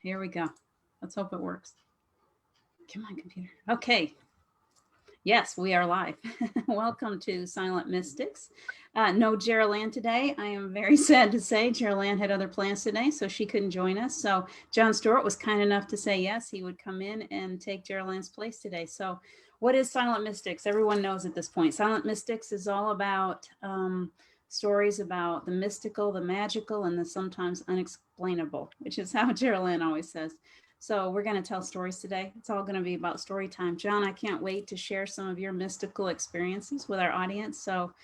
Here we go. Let's hope it works. Come on, computer. Okay. Yes, we are live. Welcome to Silent Mystics. No Geraldine today. I am very sad to say Geraldine had other plans today, so she couldn't join us. So John Stewart was kind enough to say yes, he would come in and take Geraldine's place today. So what is Silent Mystics? Everyone knows at this point. Silent Mystics is all about stories about the mystical, the magical, and the sometimes unexplainable, which is how Geraldine always says. So we're going to tell stories today. It's all going to be about story time. John, I can't wait to share some of your mystical experiences with our audience. So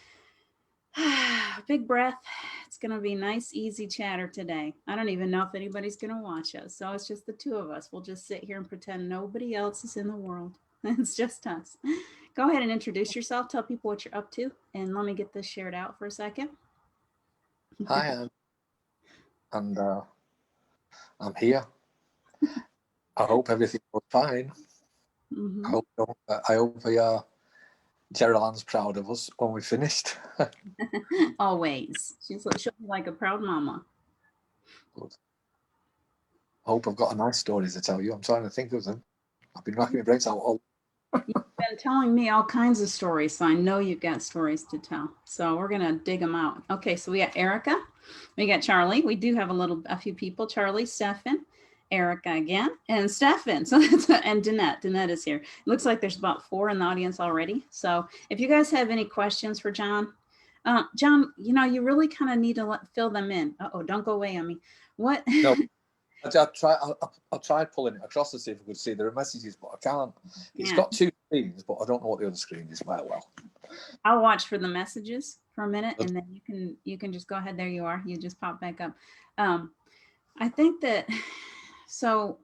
big breath. It's going to be nice, easy chatter today. I don't even know if anybody's going to watch us. So it's just the two of us. We'll just sit here and pretend nobody else is in the world. It's just us. Go ahead and introduce yourself. Tell people what you're up to. And let me get this shared out for a second. Hi, and I'm here. I hope everything was fine. Mm-hmm. I hope Geraldine's proud of us when we finished. Always. She'll be like a proud mama. Good. I hope I've got a nice story to tell you. I'm trying to think of them. I've been racking my brains out all. You've been telling me all kinds of stories, so I know you've got stories to tell. So we're gonna dig them out. Okay, so we got Erica, we got Charlie. We do have a few people: Charlie, Stefan, Erica again, and Stefan. So that's and Danette. Danette is here. It looks like there's about 4 in the audience already. So if you guys have any questions for John, John, you really kind of need to fill them in. Oh, don't go away on me. What? No. I'll try pulling it across to see if we could see. There are messages, but I can't. It's got 2 screens, but I don't know what the other screen is very well. I'll watch for the messages for a minute, and then you can just go ahead. There you are. You just pop back up. I think that so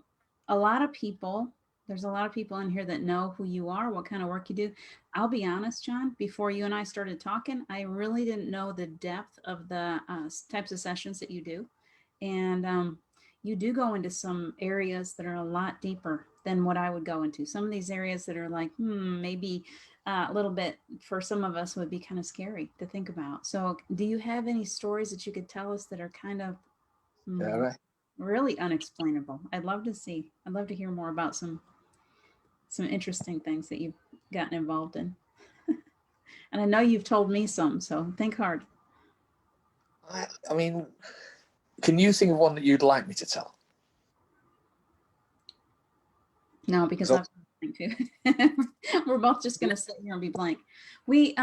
there's a lot of people in here that know who you are, what kind of work you do. I'll be honest, John, before you and I started talking, I really didn't know the depth of the types of sessions that you do. And you do go into some areas that are a lot deeper than what I would go into. Some of these areas that are like, maybe a little bit for some of us would be kind of scary to think about. So do you have any stories that you could tell us that are kind of really unexplainable? I'd love to hear more about some interesting things that you've gotten involved in. And I know you've told me some, so think hard. I mean, can you think of one that you'd like me to tell? No, because I've we're both just going to sit here and be blank. Okay,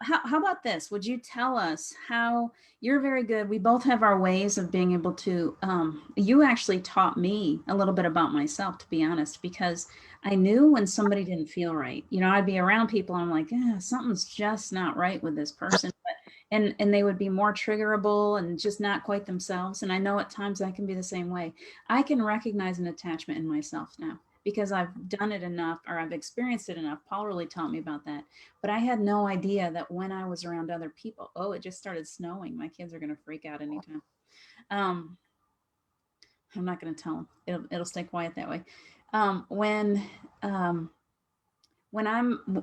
how about this? Would you tell us how you're very good? We both have our ways of being able to, you actually taught me a little bit about myself, to be honest, because I knew when somebody didn't feel right. I'd be around people, I'm like, something's just not right with this person. And they would be more triggerable and just not quite themselves. And I know at times I can be the same way. I can recognize an attachment in myself now because I've done it enough, or I've experienced it enough. Paul really taught me about that. But I had no idea that when I was around other people, it just started snowing. My kids are going to freak out anytime. I'm not going to tell them. It'll stay quiet that way.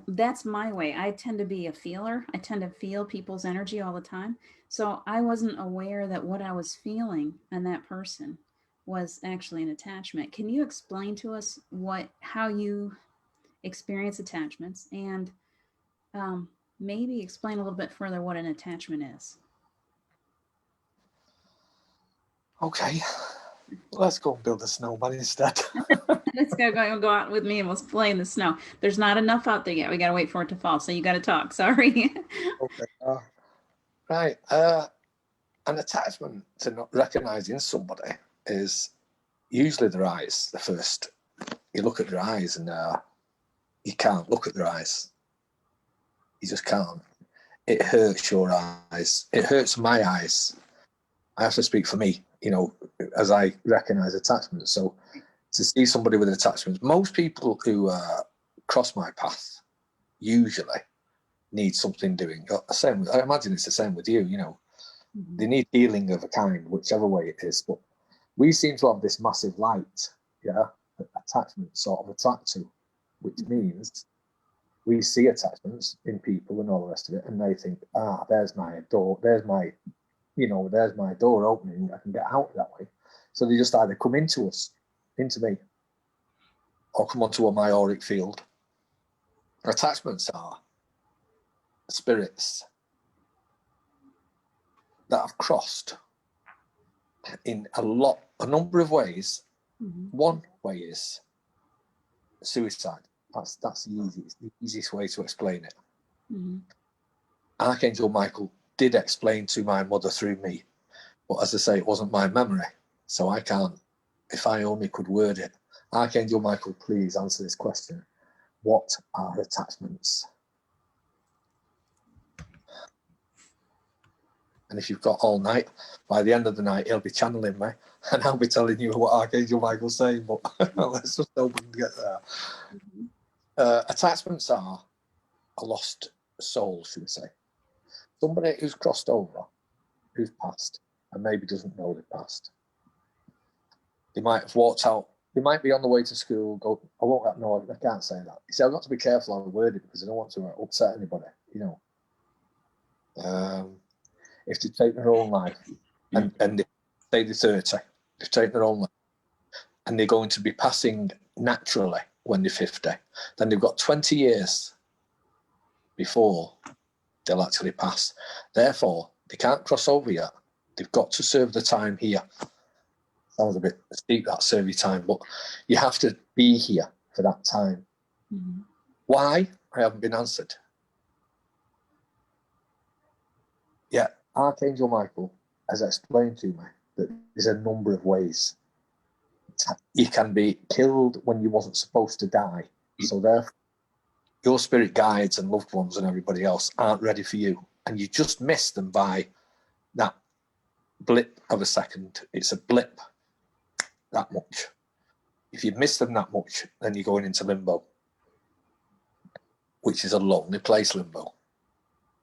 That's my way. I tend to be a feeler. I tend to feel people's energy all the time. So I wasn't aware that what I was feeling in that person was actually an attachment. Can you explain to us how you experience attachments, and maybe explain a little bit further what an attachment is? Okay, let's go and build a snowman instead. Let's go out with me and we'll play in the snow. There's not enough out there yet. We got to wait for it to fall. So you got to talk. Sorry. Okay. Right. An attachment to not recognizing somebody is usually their eyes. The first, you look at their eyes and you can't look at their eyes. You just can't. It hurts your eyes. It hurts my eyes. I have to speak for me, as I recognize attachments. So to see somebody with attachments, most people who cross my path usually need something doing. I imagine it's the same with you, Mm-hmm. They need healing of a kind, whichever way it is. But we seem to have this massive light, that attachment sort of attract to, which means we see attachments in people and all the rest of it, and they think, there's my door, there's my door opening, I can get out that way. So they just either come into us, into me, or come onto my auric field. Attachments are spirits that have crossed in a number of ways. One way is suicide. That's the easiest way to explain it. Archangel Michael did explain to my mother through me, but as I say, it wasn't my memory, so I can't. If I only could word it, Archangel Michael, please answer this question. What are attachments? And if you've got all night, by the end of the night, he'll be channeling me, and I'll be telling you what Archangel Michael's saying, but let's just hope we can get there. Attachments are a lost soul, should we say. Somebody who's crossed over, who's passed, and maybe doesn't know they've passed. They might have walked out. They might be on the way to school. I can't say that. You see, I've got to be careful how I word it because I don't want to upset anybody, you know. If they take their own life and they say they're 30, they've taken their own life and they're going to be passing naturally when they're 50, then they've got 20 years before they'll actually pass. Therefore, they can't cross over yet. They've got to serve the time here. Sounds a bit steep, that serve your time, but you have to be here for that time. Why? I haven't been answered. Yeah, Archangel Michael has explained to me that there's a number of ways. You can be killed when you wasn't supposed to die. So therefore, your spirit guides and loved ones and everybody else aren't ready for you. And you just miss them by that blip of a second. It's a blip, that much. If you miss them that much, then you're going into limbo, which is a lonely place, limbo.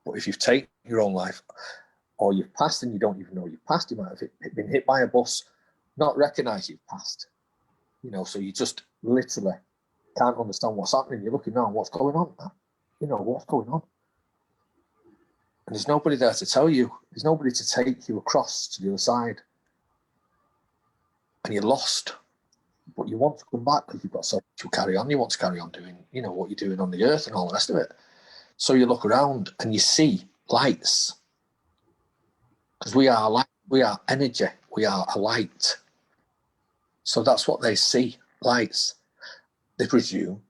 But if you've taken your own life, or you've passed and you don't even know you've passed, you might have been hit by a bus, not recognise you've passed. You know, so you just literally can't understand what's happening. You're looking around, what's going on? You know, what's going on? And there's nobody there to tell you. There's nobody to take you across to the other side. And you're lost. But you want to come back because you've got so much to carry on. You want to carry on doing, you know, what you're doing on the earth and all the rest of it. So you look around and you see lights. Because we are light, we are energy, we are a light. So that's what they see, lights. They presume.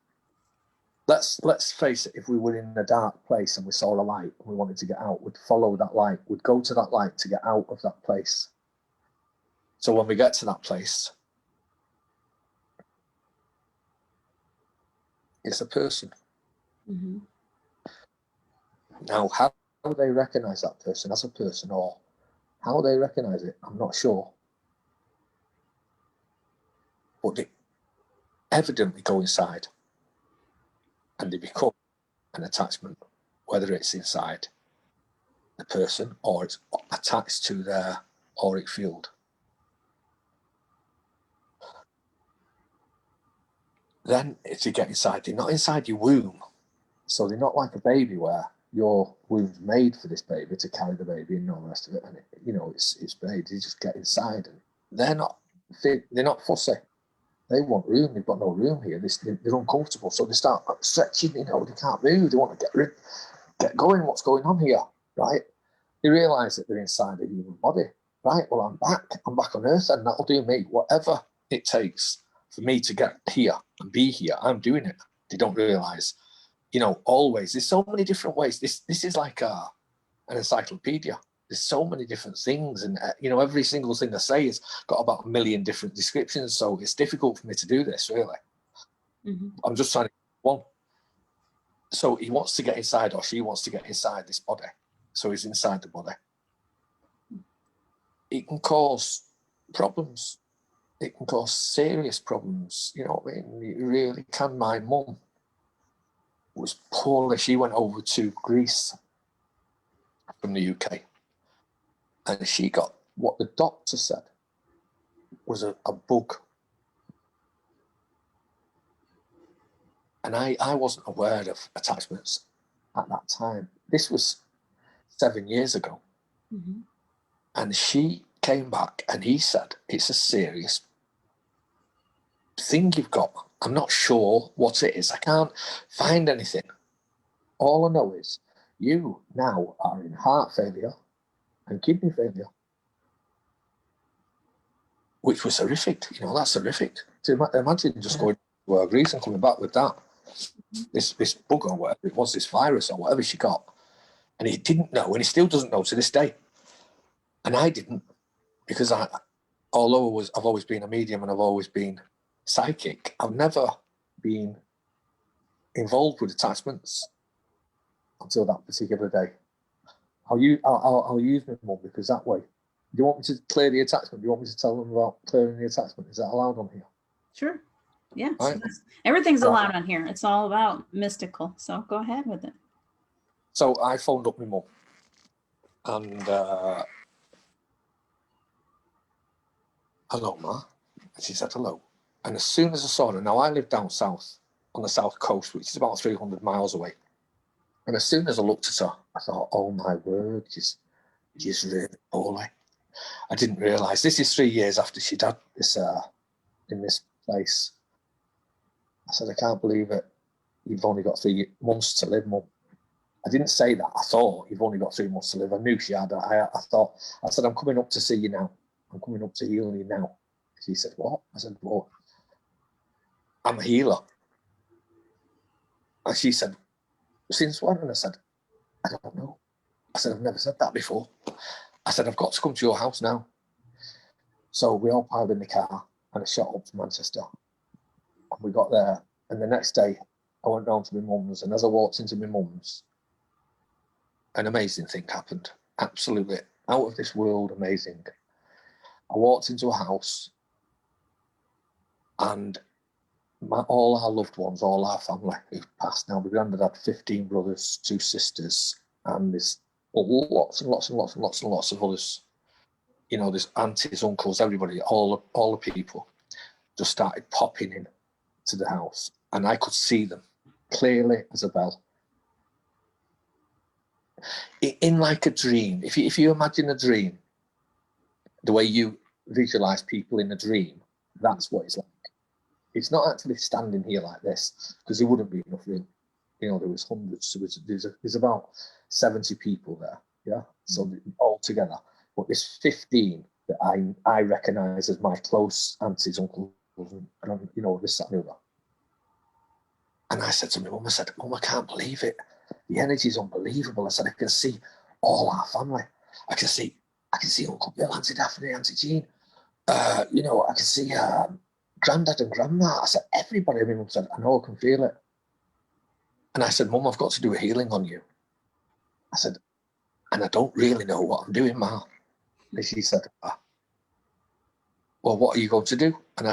Let's face it, if we were in a dark place and we saw a light and we wanted to get out, we'd follow that light, we'd go to that light to get out of that place. So when we get to that place, it's a person. Now, how they recognize that person as a person, or how they recognize it, I'm not sure. But they evidently go inside and they become an attachment, whether it's inside the person or it's attached to their auric field. Then if they get inside, they're not inside your womb. So they're not like a baby where your womb's made for this baby to carry the baby and all the rest of it. And it's made. They just get inside and they're not fussy. They want room. They've got no room here. They're uncomfortable. So they start stretching, they can't move. They want to get going. What's going on here, right? They realise that they're inside a human body, right? Well, I'm back on earth and that'll do me. Whatever it takes for me to get here and be here, I'm doing it. They don't realise, always. There's so many different ways. This is like an encyclopedia. There's so many different things, and every single thing I say has got about 1 million different descriptions. So it's difficult for me to do this, really. I'm just trying to one. So he wants to get inside, or she wants to get inside this body. So he's inside the body. It can cause problems. It can cause serious problems. You know what I mean? It really can. My mum was poorly. She went over to Greece from the UK. And she got what the doctor said was a bug. And I wasn't aware of attachments at that time. This was 7 years ago. And she came back and he said, it's a serious thing you've got. I'm not sure what it is. I can't find anything. All I know is you now are in heart failure and kidney failure, which was horrific. You know, that's horrific. To imagine just going to Greece and coming back with that. This bug or whatever it was, this virus or whatever she got. And he didn't know, and he still doesn't know to this day. And I didn't, because although I've always been a medium and I've always been psychic, I've never been involved with attachments until that particular day. I'll use my mum, because that way. Do you want me to clear the attachment? Do you want me to tell them about clearing the attachment? Is that allowed on here? Sure. Yeah. Right. So everything's allowed on here. It's all about mystical. So go ahead with it. So I phoned up my mum and hello, Ma. And she said hello. And as soon as I saw her, now I live down south on the south coast, which is about 300 miles away. And as soon as I looked at her, I thought, oh my word, she's really poorly. I didn't realise. This is 3 years after she'd had this in this place. I said, I can't believe it. You've only got 3 months to live, Mum. I didn't say that. I thought, you've only got 3 months to live. I knew she had. I said, I'm coming up to see you now. I'm coming up to heal you now. She said, what? I said, what? I'm a healer. And she said, since when? And I said, I don't know. I said, I've never said that before. I said, I've got to come to your house now. So we all piled in the car and I shot up to Manchester. And we got there. And the next day, I went down to my mum's. And as I walked into my mum's, an amazing thing happened. Absolutely out of this world amazing. I walked into a house and all our loved ones, all our family who've passed now. My granddad had 15 brothers, 2 sisters, and there's lots and lots and lots and lots and lots of others. You know, there's aunties, uncles, everybody, all the people just started popping in to the house, and I could see them clearly as a bell. In like a dream. If you imagine a dream, the way you visualize people in a dream, that's what it's like. It's not actually standing here like this, because there wouldn't be enough room. You know, there was hundreds, so there's about 70 people there, yeah? So all together. But there's 15 that I recognise as my close aunties, uncles, and you know, this, that, and the other. And I said to my mum, Mum, I can't believe it. The energy is unbelievable. I said, I can see all our family. I can see Uncle Bill, Auntie Daphne, Auntie Jean. You know, I can see Grandad and Grandma. I said, everybody. My mum said, I know, I can feel it. And I said, Mum, I've got to do a healing on you. I said, and I don't really know what I'm doing, Ma. And she said, well, what are you going to do? And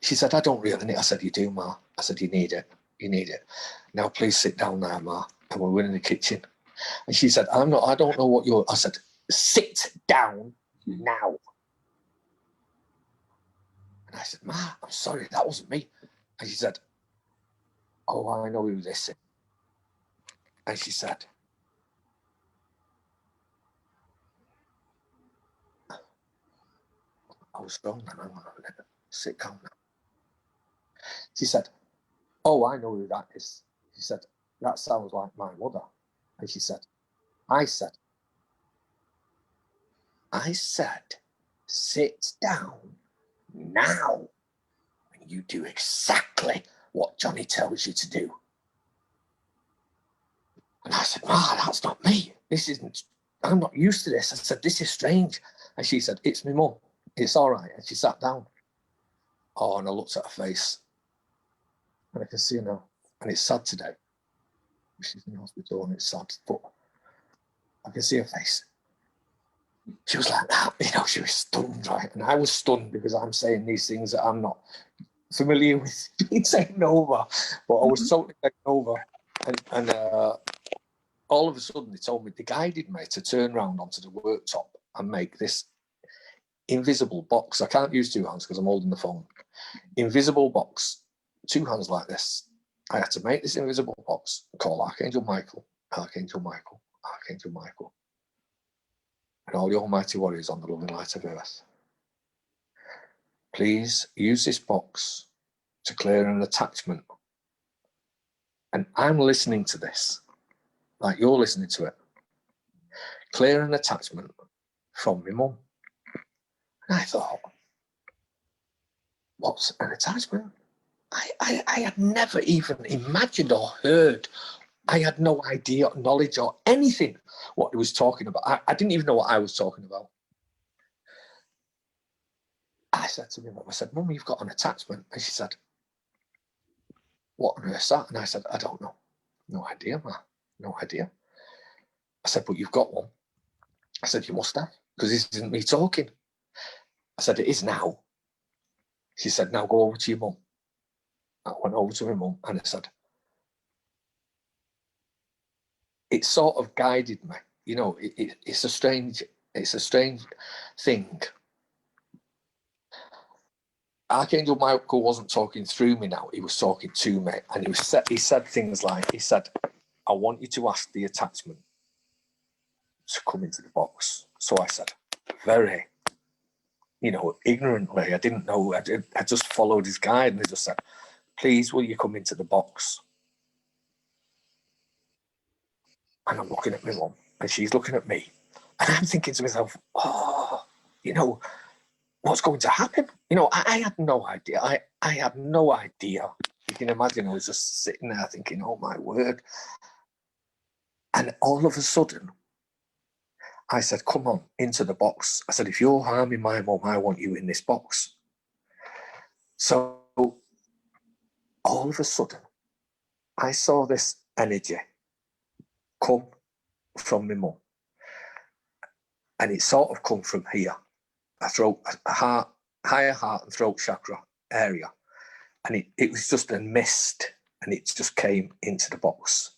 she said, I don't really need it. I said, you do, Ma. I said, you need it. You need it. Now, please sit down there, Ma. And we were in the kitchen. And she said, I don't know what you're... I said, sit down now. And I said, Ma, I'm sorry, that wasn't me. And she said, oh, I know who this is. And she said, I was wrong, and I'm going to sit down now. She said, oh, I know who that is. She said, that sounds like my mother. And she said, I said, sit down now. And you do exactly what Johnny tells you to do. And I said, Ma, that's not me. I'm not used to this. I said, this is strange. And she said, it's my mum. It's all right. And she sat down. Oh, and I looked at her face. And I can see her now. And it's sad today. She's in hospital and it's sad. But I can see her face. She was like that. You know, she was stunned, right? And I was stunned because I'm saying these things that I'm not familiar with being taken over. But I was totally taken over. And all of a sudden, they told me, they guided me to turn around onto the worktop and make this invisible box. I can't use 2 hands because I'm holding the phone. Invisible box, 2 hands like this. I had to make this invisible box, call Archangel Michael, Archangel Michael, Archangel Michael. and all the almighty warriors on the loving light of earth, please use this box to clear an attachment. And I'm listening to this, like you're listening to it. Clear an attachment from my mum. And I thought, what's an attachment? I had never even imagined or heard. I had no idea, knowledge, or anything what he was talking about. I didn't even know what I was talking about. I said to my mum, I said, Mum, you've got an attachment. And she said, what on earth's that? And I said, I don't know. No idea, Ma. No idea. I said, but you've got one. I said, you must have, because this isn't me talking. I said, it is now. She said, now go over to your mum. I went over to my mum and I said, it sort of guided me. You know, it's a strange thing. Archangel Michael wasn't talking through me now, he was talking to me. And he said things like, he said, I want you to ask the attachment to come into the box. So I said, very, ignorantly, I didn't know, I just followed his guide, and he just said, please, will you come into the box? And I'm looking at my mum, and she's looking at me, and I'm thinking to myself, what's going to happen? I had no idea. I had no idea. You can imagine, I was just sitting there thinking, oh my word. And all of a sudden, I said, come on, into the box. I said, if you're harming my mum, I want you in this box. So all of a sudden, I saw this energy come from my mum. And it sort of come from here, higher heart and throat chakra area. And it was just a mist, and it just came into the box.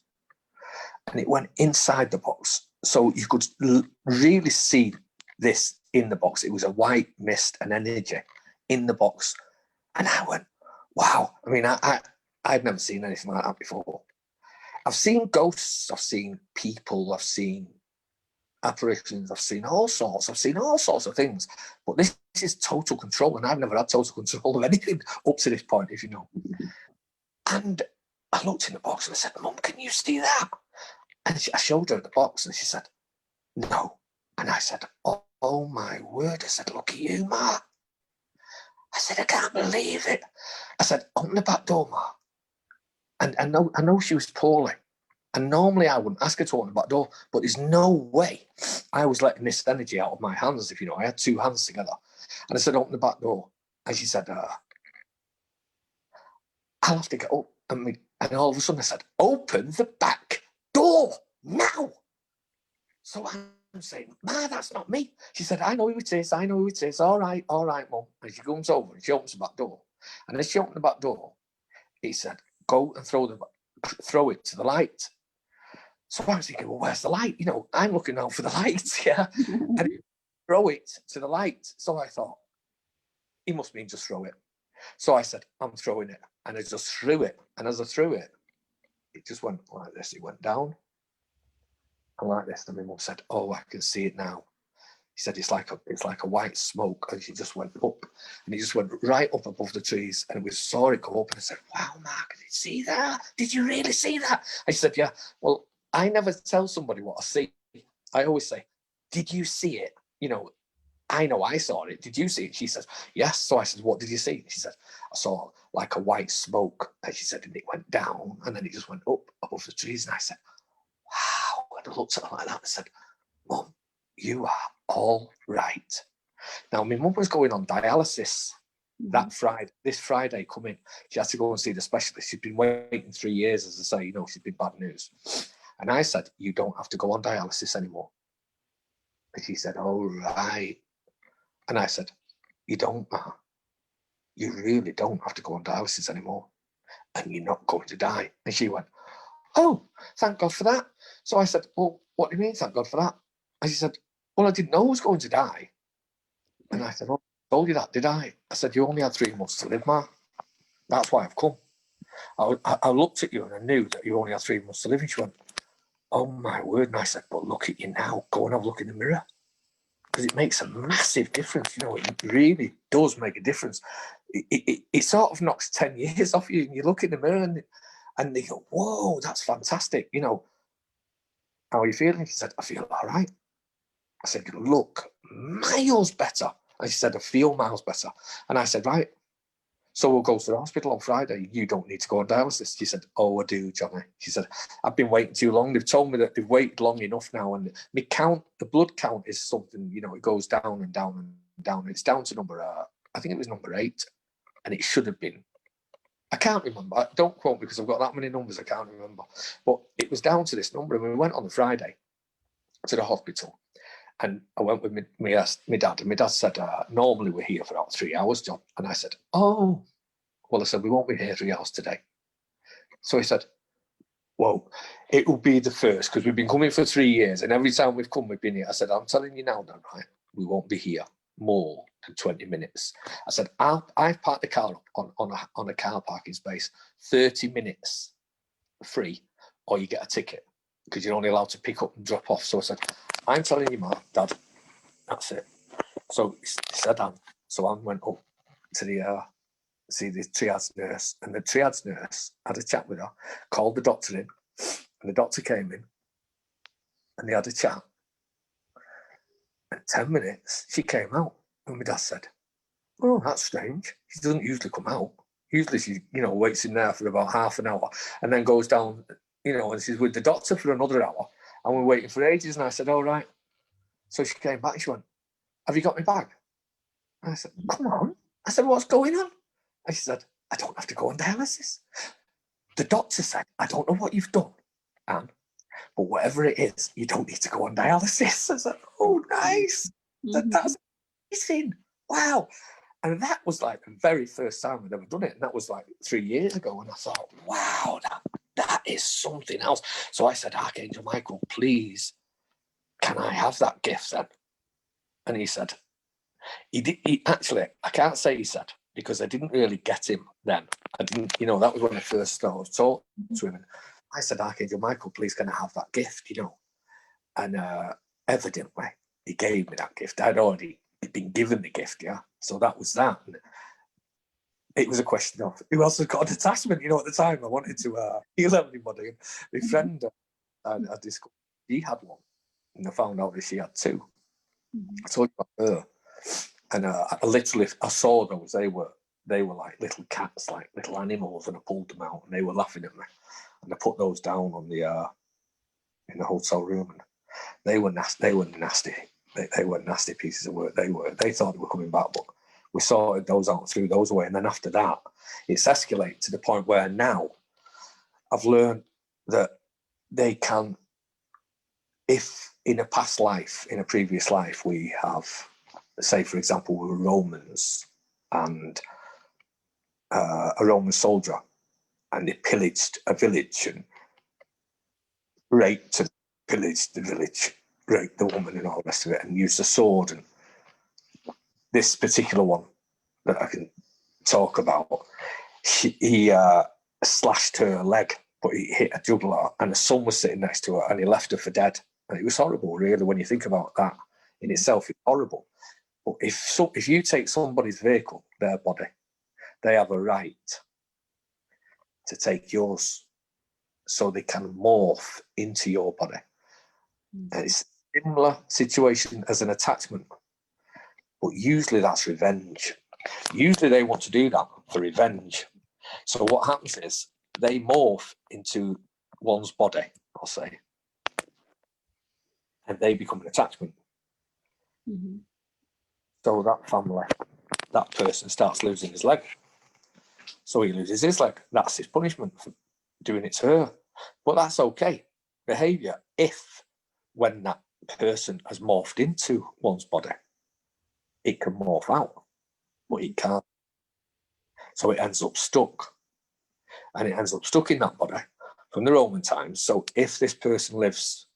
And it went inside the box. So you could really see this in the box. It was a white mist and energy in the box. And I went, wow. I mean, I've never seen anything like that before. I've seen ghosts, I've seen people, I've seen apparitions, I've seen all sorts of things. But this is total control, and I've never had total control of anything up to this point, if you know. And I looked in the box and I said, Mum, can you see that? And I showed her the box, and she said, no. And I said, oh my word. I said, look at you, Ma. I said, I can't believe it. I said, open the back door, Ma. And I know she was poorly. And normally I wouldn't ask her to open the back door, but there's no way I was letting this energy out of my hands, if you know. I had two hands together. And I said, open the back door. And she said, I'll have to get up. And all of a sudden I said, open the back door now. So I'm saying, Ma, that's not me. She said, I know who it is. All right, Mum. And she comes over and she opens the back door. And as she opened the back door, he said, go and throw it to the light. So I was thinking, well, where's the light? I'm looking out for the lights, yeah. And throw it to the light. So I thought, he must mean just throw it. So I said, I'm throwing it. And I just threw it. And as I threw it, it just went like this. It went down. And like this. And my mum said, oh, I can see it now. He said, it's like a white smoke. And she just went up. And he just went right up above the trees. And we saw it go up. And I said, wow, Mark, did you see that? Did you really see that? I said, yeah. Well, I never tell somebody what I see. I always say, did you see it? I know I saw it. Did you see it? She says, yes. So I said, what did you see? She said, I saw like a white smoke. And she said, and it went down. And then it just went up above the trees. And I said, wow. And I looked at her like that and said, Mum, you are all right. Now, my mum was going on dialysis this Friday coming. She had to go and see the specialist. She'd been waiting 3 years, as I say, she's been bad news. And I said, you don't have to go on dialysis anymore. And she said, all right. And I said, you don't, Ma. You really don't have to go on dialysis anymore. And you're not going to die. And she went, oh, thank God for that. So I said, well, what do you mean, thank God for that? And she said, well, I didn't know I was going to die. And I said, oh, I told you that, did I? I said, you only had 3 months to live, Ma. That's why I've come. I looked at you and I knew that you only had 3 months to live. And she went, oh my word. And I said, but look at you now. Go and have a look in the mirror. because it makes a massive difference. You know, it really does make a difference. It sort of knocks 10 years off you, and you look in the mirror and they go, whoa, that's fantastic. You know, how are you feeling? She said, I feel all right. I said, you look miles better. And she said, I feel miles better. And I said, right, so we'll go to the hospital on Friday. You don't need to go on dialysis. She said, oh, I do, Johnny. She said, I've been waiting too long. They've told me that they've waited long enough now. And my count, the blood count is something, you know, it goes down and down and down. It's down to number, I think it was number 8. And it should have been, I can't remember. Don't quote me because I've got that many numbers. I can't remember. But it was down to this number. And we went on the Friday to the hospital. And I went with my dad. And my dad said, normally we're here for about 3 hours, John. And I said, oh. Well, I said, we won't be here 3 hours today. So he said, well, it will be the first, because we've been coming for 3 years. And every time we've come, we've been here. I said, I'm telling you now, right? We won't be here more than 20 minutes. I said, I've parked the car up on a car parking space, 30 minutes free, or you get a ticket, because you're only allowed to pick up and drop off. So I said, I'm telling you, Dad, that's it. So he said, so I went up to the see the triage nurse, and the triage nurse had a chat with her, called the doctor in, and the doctor came in, and they had a chat. In 10 minutes, she came out, and my dad said, oh, that's strange. She doesn't usually come out. Usually she, you know, waits in there for about half an hour and then goes down, you know, and she's with the doctor for another hour, and we're waiting for ages. And I said, all right. So she came back and she went, have you got my bag? And I said, come on. I said, what's going on? And she said, I don't have to go on dialysis. The doctor said, I don't know what you've done, Anne, but whatever it is, you don't need to go on dialysis. I said, oh, nice. Mm-hmm. That's amazing. Wow. And that was like the very first time I'd ever done it. And that was like 3 years ago. And I thought, wow, that is something else. So I said, Archangel Michael, please, can I have that gift then? And he said, he actually, I can't say he said, because I didn't really get him then. I didn't, you know, that was when I first started talking to him. And I said, Archangel Michael, please, can I have that gift, you know? And evidently, he gave me that gift. I'd already been given the gift, yeah? So that was that. And it was a question of who else has got an attachment, you know, at the time. I wanted to heal everybody. And my friend, I discovered she had one. And I found out that she had 2. I told you about her. And I saw those. They were like little cats, like little animals, and I pulled them out, and they were laughing at me. And I put those down on the in the hotel room, and they were nasty. They were nasty. They were nasty pieces of work. They thought they were coming back, but we sorted those out, threw those away, and then after that, it's escalated to the point where now I've learned that they can, if in a past life, in a previous life, we have, say, for example, we were Romans and a Roman soldier, and they pillaged a village and raped and pillaged the village, raped the woman and all the rest of it, and used a sword. And this particular one that I can talk about, he slashed her leg, but he hit a jugular, and the son was sitting next to her, and he left her for dead. And it was horrible, really, when you think about that in itself. It's horrible. But if you take somebody's vehicle, their body, they have a right to take yours, so they can morph into your body. And it's a similar situation as an attachment, but usually that's revenge. Usually they want to do that for revenge. So what happens is they morph into one's body, I'll say, and they become an attachment. Mm-hmm. So that family, that person starts losing his leg. So he loses his leg. That's his punishment for doing it to her. But that's okay behaviour if, when that person has morphed into one's body, it can morph out, but it can't. So it ends up stuck. And it ends up stuck in that body from the Roman times. So if this person lives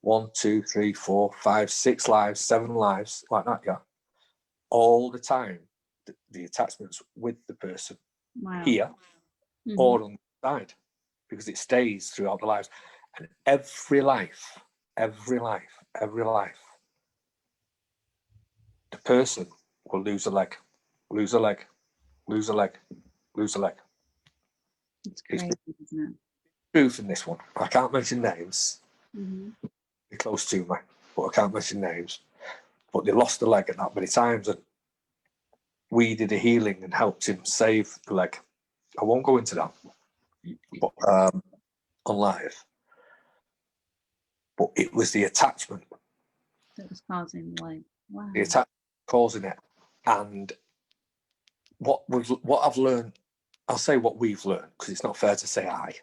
1, 2, 3, 4, 5, 6 lives, 7 lives, like that, yeah, all the time, the attachment's with the person here or on the side, because it stays throughout the lives. And every life, the person will lose a leg, lose a leg, lose a leg, lose a leg. It's crazy, isn't it? Truth in this one. I can't mention names. Mm-hmm. They're close to me, but I can't mention names. But they lost the leg at that many times, and we did a healing and helped him save the leg. I won't go into that, but on live. But it was the attachment That was causing the leg. Wow. the attack causing it. And what I've learned, I'll say what we've learned, because it's not fair to say I,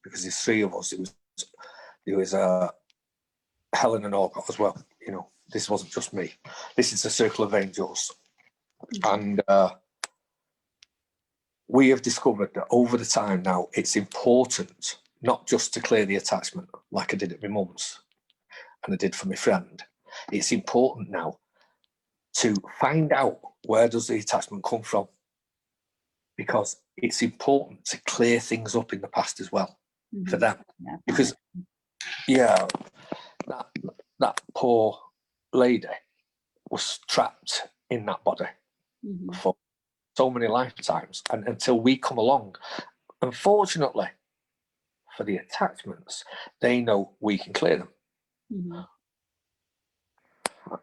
because there's three of us. There was Helen and Olga as well. You know, this wasn't just me. This is a circle of angels. And we have discovered that over the time now, it's important not just to clear the attachment like I did at my mum's and I did for my friend. It's important now to find out where does the attachment come from, because it's important to clear things up in the past as well for them. Yeah, because that poor lady was trapped in that body for so many lifetimes, and until we come along, unfortunately for the attachments, they know we can clear them.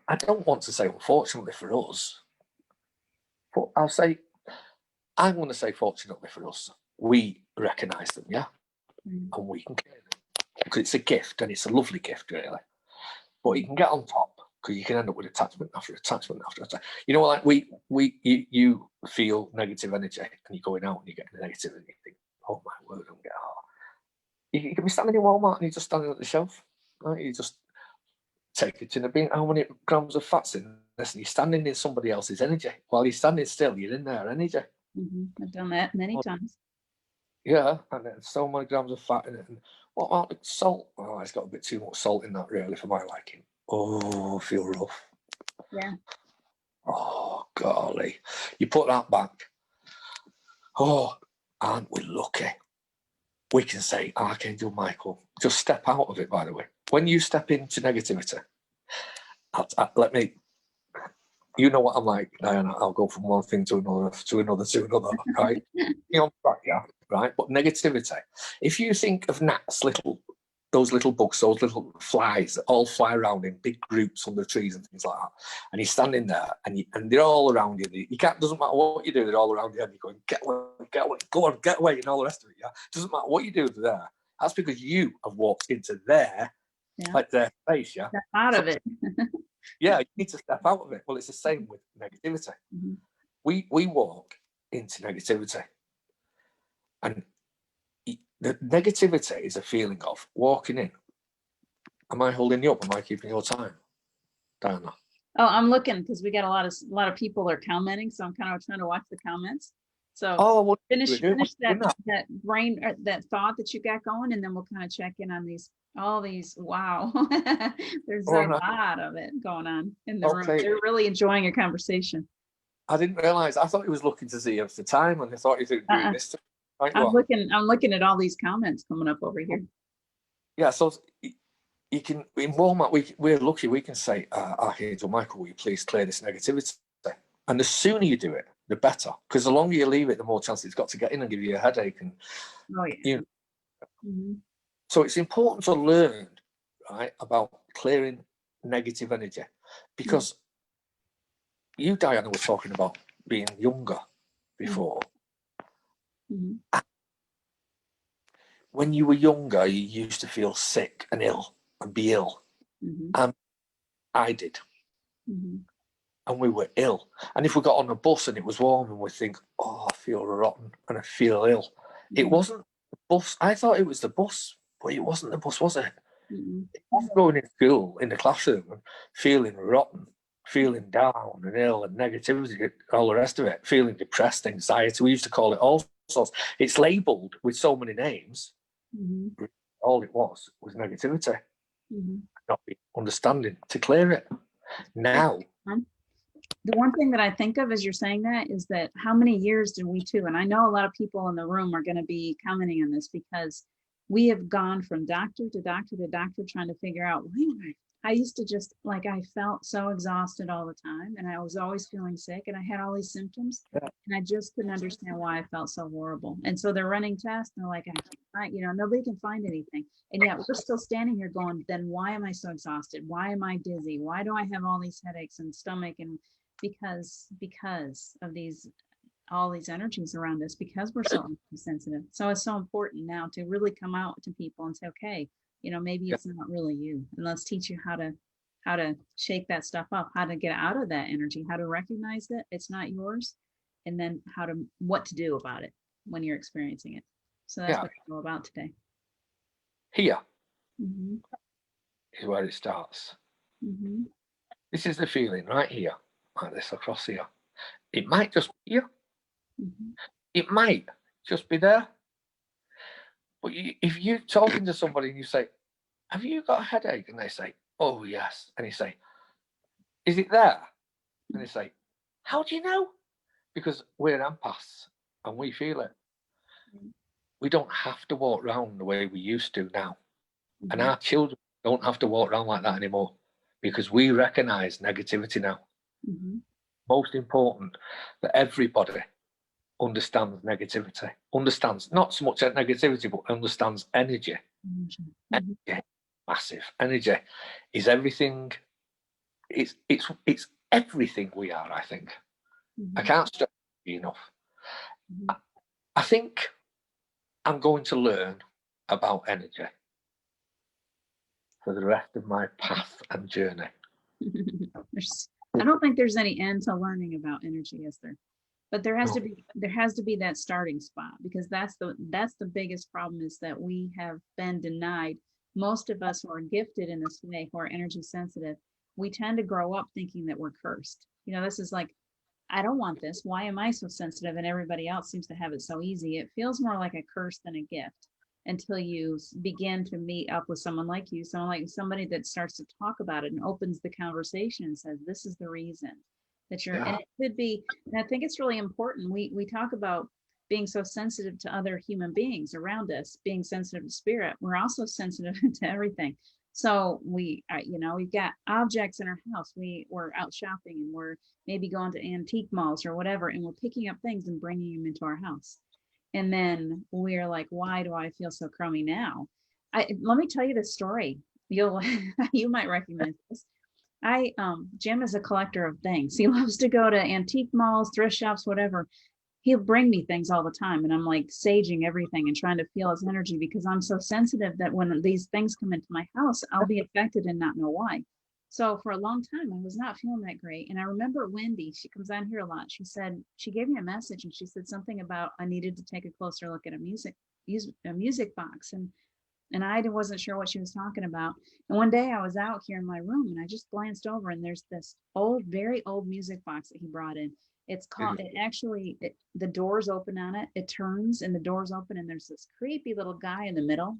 I don't want to say unfortunately for us, but I'm going to say fortunately for us, we recognise them, and we can clear them, because it's a gift, and it's a lovely gift, really. But you can get on top, because you can end up with attachment after attachment after attachment. You know, like you feel negative energy, and you're going out and you get negative, and you think, oh my word, don't get hard. You can be standing in Walmart and you're just standing at the shelf, right? You just take it to the bin. How many grams of fat's in this? And you're standing in somebody else's energy. While you're standing still, you're in their energy. I've done that many times. Yeah, and there's so many grams of fat in it. And what about the salt? Oh, it's got a bit too much salt in that, really, for my liking. Oh, I feel rough. Yeah. Oh, golly. You put that back. Oh, aren't we lucky? We can say, Archangel Michael, just step out of it, by the way. When you step into negativity, let me, you know what I'm like, Diana. I'll go from one thing to another, right? You know, right? But negativity, if you think of gnats, those little bugs, those little flies that all fly around in big groups under trees and things like that, and you're standing there and they're all around you. You can't, doesn't matter what you do, they're all around you, and you're going, get away, go on, get away, and all the rest of it. Yeah, doesn't matter what you do there. That's because you have walked into their space. Yeah, step out of it. Yeah, you need to step out of it. Well, it's the same with negativity. We walk into negativity, and the negativity is a feeling of walking in. Am I holding you up? Am I keeping your time, Diana? Oh, I'm looking, because we got a lot of people are commenting, so I'm kind of trying to watch the comments. So finish that brain, or that thought that you got going, and then we'll kind of check in on all these. Wow, there's a lot of it going on in the room. They're really enjoying your conversation. I didn't realize. I thought he was looking to see if the time, and I thought he was doing this. I'm looking at all these comments coming up over here. Yeah, so you can, in Walmart, we're lucky. We can say, Archangel Michael, will you please clear this negativity? And the sooner you do it, the better. Because the longer you leave it, the more chance it's got to get in and give you a headache. And so it's important to learn, right, about clearing negative energy, because you, Diana, were talking about being younger before. When you were younger, you used to feel sick and ill and be ill. And I did. And we were ill. And if we got on a bus and it was warm, and we think, oh, I feel rotten and I feel ill. It wasn't the bus. I thought it was the bus, but it wasn't the bus, was it? It wasn't going in school, in the classroom, and feeling rotten, feeling down and ill and negativity, all the rest of it, feeling depressed, anxiety. We used to call it all sorts. It's labelled with so many names. All it was negativity, not understanding to clear it. Now, the one thing that I think of as you're saying that is that how many years did we too, and I know a lot of people in the room are going to be commenting on this, because we have gone from doctor to doctor to doctor trying to figure out, why am I used to just like, I felt so exhausted all the time and I was always feeling sick and I had all these symptoms Yeah. and I just couldn't understand why I felt so horrible. And so they're running tests and they're like, I can't find, nobody can find anything. And yet we're still standing here going, then why am I so exhausted? Why am I dizzy? Why do I have all these headaches and stomach? And because of these all these energies around us, because we're so sensitive. So it's so important now to really come out to people and say, okay, maybe Yeah. it's not really you, and let's teach you how to shake that stuff up, how to get out of that energy, how to recognize that it's not yours, and then what to do about it when you're experiencing it. So that's Yeah. what it's all about today. Here Mm-hmm. is where it starts. Mm-hmm. This is the feeling right here, like this across here. It might just be here. Mm-hmm. It might just be there. But if you're talking to somebody and you say, have you got a headache? And they say, oh, yes. And you say, is it there? And they say, how do you know? Because we're empaths and we feel it. We don't have to walk around the way we used to now. Mm-hmm. And our children don't have to walk around like that anymore because we recognize negativity now. Mm-hmm. Most important that everybody understands negativity, understands not so much negativity, but understands energy. Mm-hmm. Energy, massive. Energy is everything. It's everything we are, I think. Mm-hmm. I can't stress it enough. Mm-hmm. I think I'm going to learn about energy for the rest of my path and journey. I don't think there's any end to learning about energy, is there? But there has to be that starting spot, because that's the biggest problem, is that we have been denied. Most of us who are gifted in this way, who are energy sensitive, we tend to grow up thinking that we're cursed. This is like, I don't want this. Why am I so sensitive and everybody else seems to have it so easy? It feels more like a curse than a gift until you begin to meet up with someone like you, somebody that starts to talk about it and opens the conversation and says, this is the reason that you're, and it could be, and I think it's really important. We talk about being so sensitive to other human beings around us, being sensitive to spirit. We're also sensitive to everything. So we've got objects in our house. We're out shopping and we're maybe going to antique malls or whatever, and we're picking up things and bringing them into our house. And then we're like, why do I feel so crummy now? Let me tell you this story. You might recognize this. Jim is a collector of things. He loves to go to antique malls, thrift shops, whatever. He'll bring me things all the time. And I'm like saging everything and trying to feel his energy, because I'm so sensitive that when these things come into my house, I'll be affected and not know why. So for a long time, I was not feeling that great. And I remember Wendy, she comes on here a lot. She gave me a message and she said something about I needed to take a closer look at a music box. And I wasn't sure what she was talking about. And one day I was out here in my room and I just glanced over, and there's this very old music box that he brought in. It's called, the doors open on it. It turns and the doors open, and there's this creepy little guy in the middle.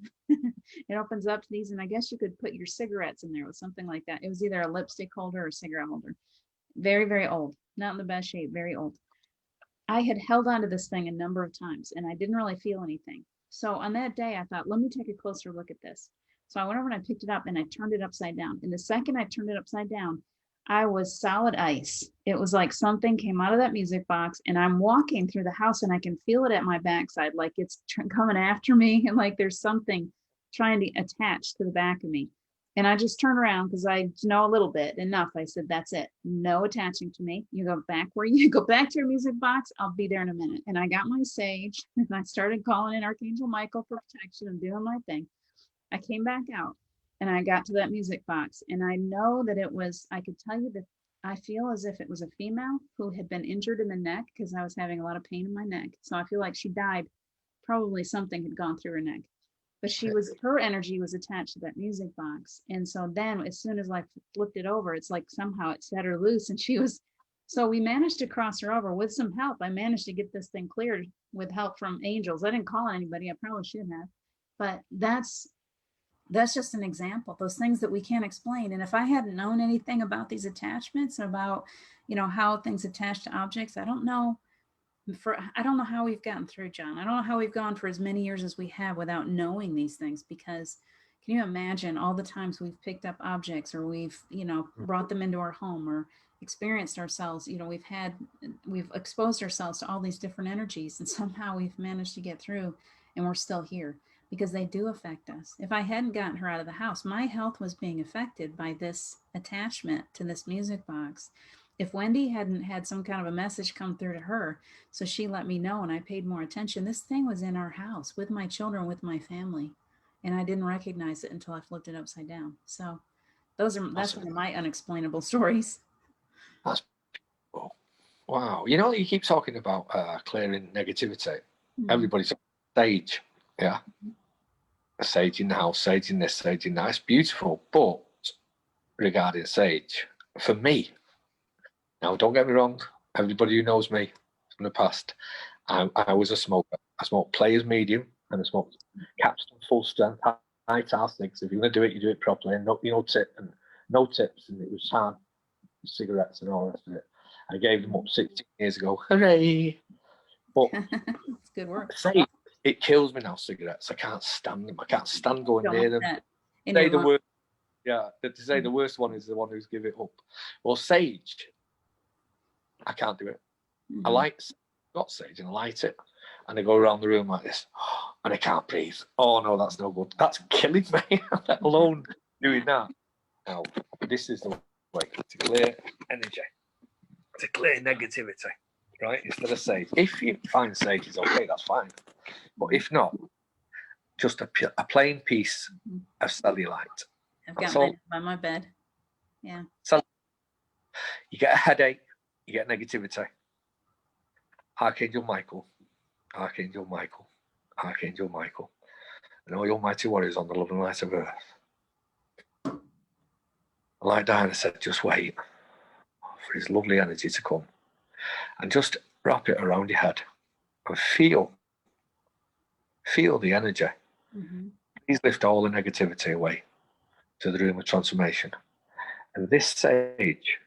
It opens up to these, and I guess you could put your cigarettes in there with something like that. It was either a lipstick holder or a cigarette holder. Very, very old, not in the best shape, very old. I had held onto this thing a number of times and I didn't really feel anything. So on that day, I thought, let me take a closer look at this. So I went over and I picked it up and I turned it upside down. And the second I turned it upside down, I was solid ice. It was like something came out of that music box, and I'm walking through the house and I can feel it at my backside, like it's coming after me, and like there's something trying to attach to the back of me. And I just turned around because I know a little bit enough. I said, that's it. No attaching to me. You go back where you go back to your music box. I'll be there in a minute. And I got my sage and I started calling in Archangel Michael for protection and doing my thing. I came back out and I got to that music box, and I know that I could tell you that I feel as if it was a female who had been injured in the neck, because I was having a lot of pain in my neck. So I feel like she died. Probably something had gone through her neck, but her energy was attached to that music box. And so then as soon as I flipped it over, it's like somehow it set her loose, and so we managed to cross her over with some help. I managed to get this thing cleared with help from angels. I didn't call anybody. I probably should have, but that's just an example, those things that we can't explain. And if I hadn't known anything about these attachments, about, how things attach to objects, I don't know how we've gotten through, John. I don't know how we've gone for as many years as we have without knowing these things, because Can you imagine all the times we've picked up objects, or we've, brought them into our home, or experienced ourselves, we've exposed ourselves to all these different energies, and somehow we've managed to get through, and we're still here because they do affect us. If I hadn't gotten her out of the house, my health was being affected by this attachment to this music box. If Wendy hadn't had some kind of a message come through to her, so she let me know and I paid more attention, this thing was in our house with my children, with my family, and I didn't recognize it until I flipped it upside down. So that's one of my unexplainable stories. That's wow. You know, you keep talking about clearing negativity. Mm-hmm. Everybody's on stage, yeah. A sage in the house, sage in this, sage in that. It's beautiful, but regarding sage, for me, now don't get me wrong, everybody who knows me from the past, I was a smoker. I smoked Players medium and I smoked Capstone full strength, high tar cigs. If you're going to do it, you do it properly, and no tips, and it was hard cigarettes and all the rest of it. I gave them up 16 years ago. Hooray! But it's good work. Sage, it kills me now, cigarettes. I can't stand them. I can't stand going near them. Say the worst, yeah, to say the worst one is the one who's give it up. Well, sage, I can't do it. Mm-hmm. I got sage and I light it, and I go around the room like this, and I can't breathe. Oh no, that's no good. That's killing me. Let alone doing that. Now, this is the way to clear energy, to clear negativity, right? Instead of sage. If you find sage is okay, that's fine. But if not, just a plain piece of cellulite. I've got mine by my bed. Yeah. So you get a headache, you get negativity. Archangel Michael, Archangel Michael, Archangel Michael, and all your mighty warriors on the love and light of earth. And like Diana said, just wait for his lovely energy to come, and just wrap it around your head and feel the energy. Mm-hmm. Please lift all the negativity away to the room of transformation. And this sage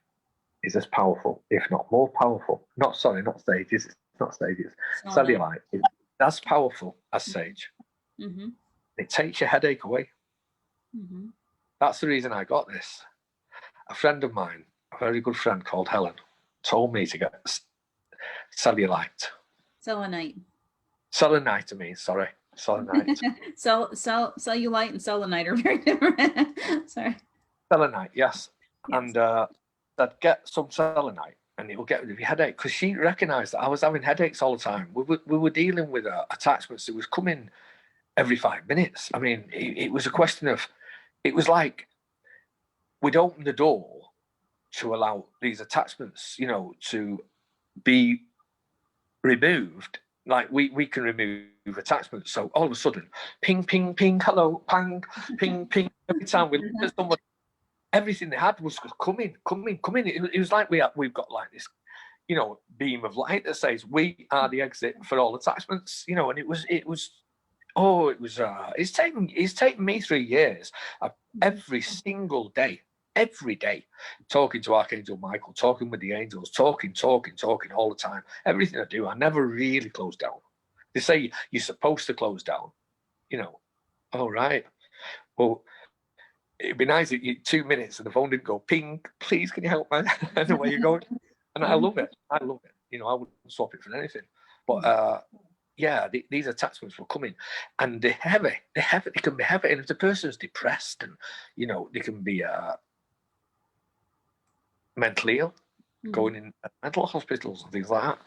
is as powerful, if not more powerful. Not sages. It's not sages. Cellulite is as powerful as sage. Mm-hmm. It takes your headache away. Mm-hmm. That's the reason I got this. A friend of mine, a very good friend called Helen, told me to get cellulite. Selenite. Selenite, I mean, sorry. Selenite. Cellulite and selenite are very different. Sorry. Selenite, yes. And I'd get some selenite and it will get rid of your headache, because she recognised that I was having headaches all the time. We were dealing with attachments that was coming every 5 minutes. I mean, it was a question of, it was like we'd open the door to allow these attachments, to be removed. Like we can remove attachments. So all of a sudden, ping, ping, ping, hello, pang, ping, ping. Every time we looked at someone, everything they had was coming. It was like we've got like this, beam of light that says we are the exit for all attachments. And it's taken me 3 years of every single day, talking to Archangel Michael, talking with the angels, talking all the time. Everything I do, I never really close down. They say you're supposed to close down, all right. Well, it'd be nice if you 2 minutes and the phone didn't go ping, please can you help me? And the way you're going. And I love it. I wouldn't swap it for anything. But these attachments were coming, and they're heavy. They can be heavy. And if the person's depressed and they can be mentally ill, going in mental hospitals and things like that.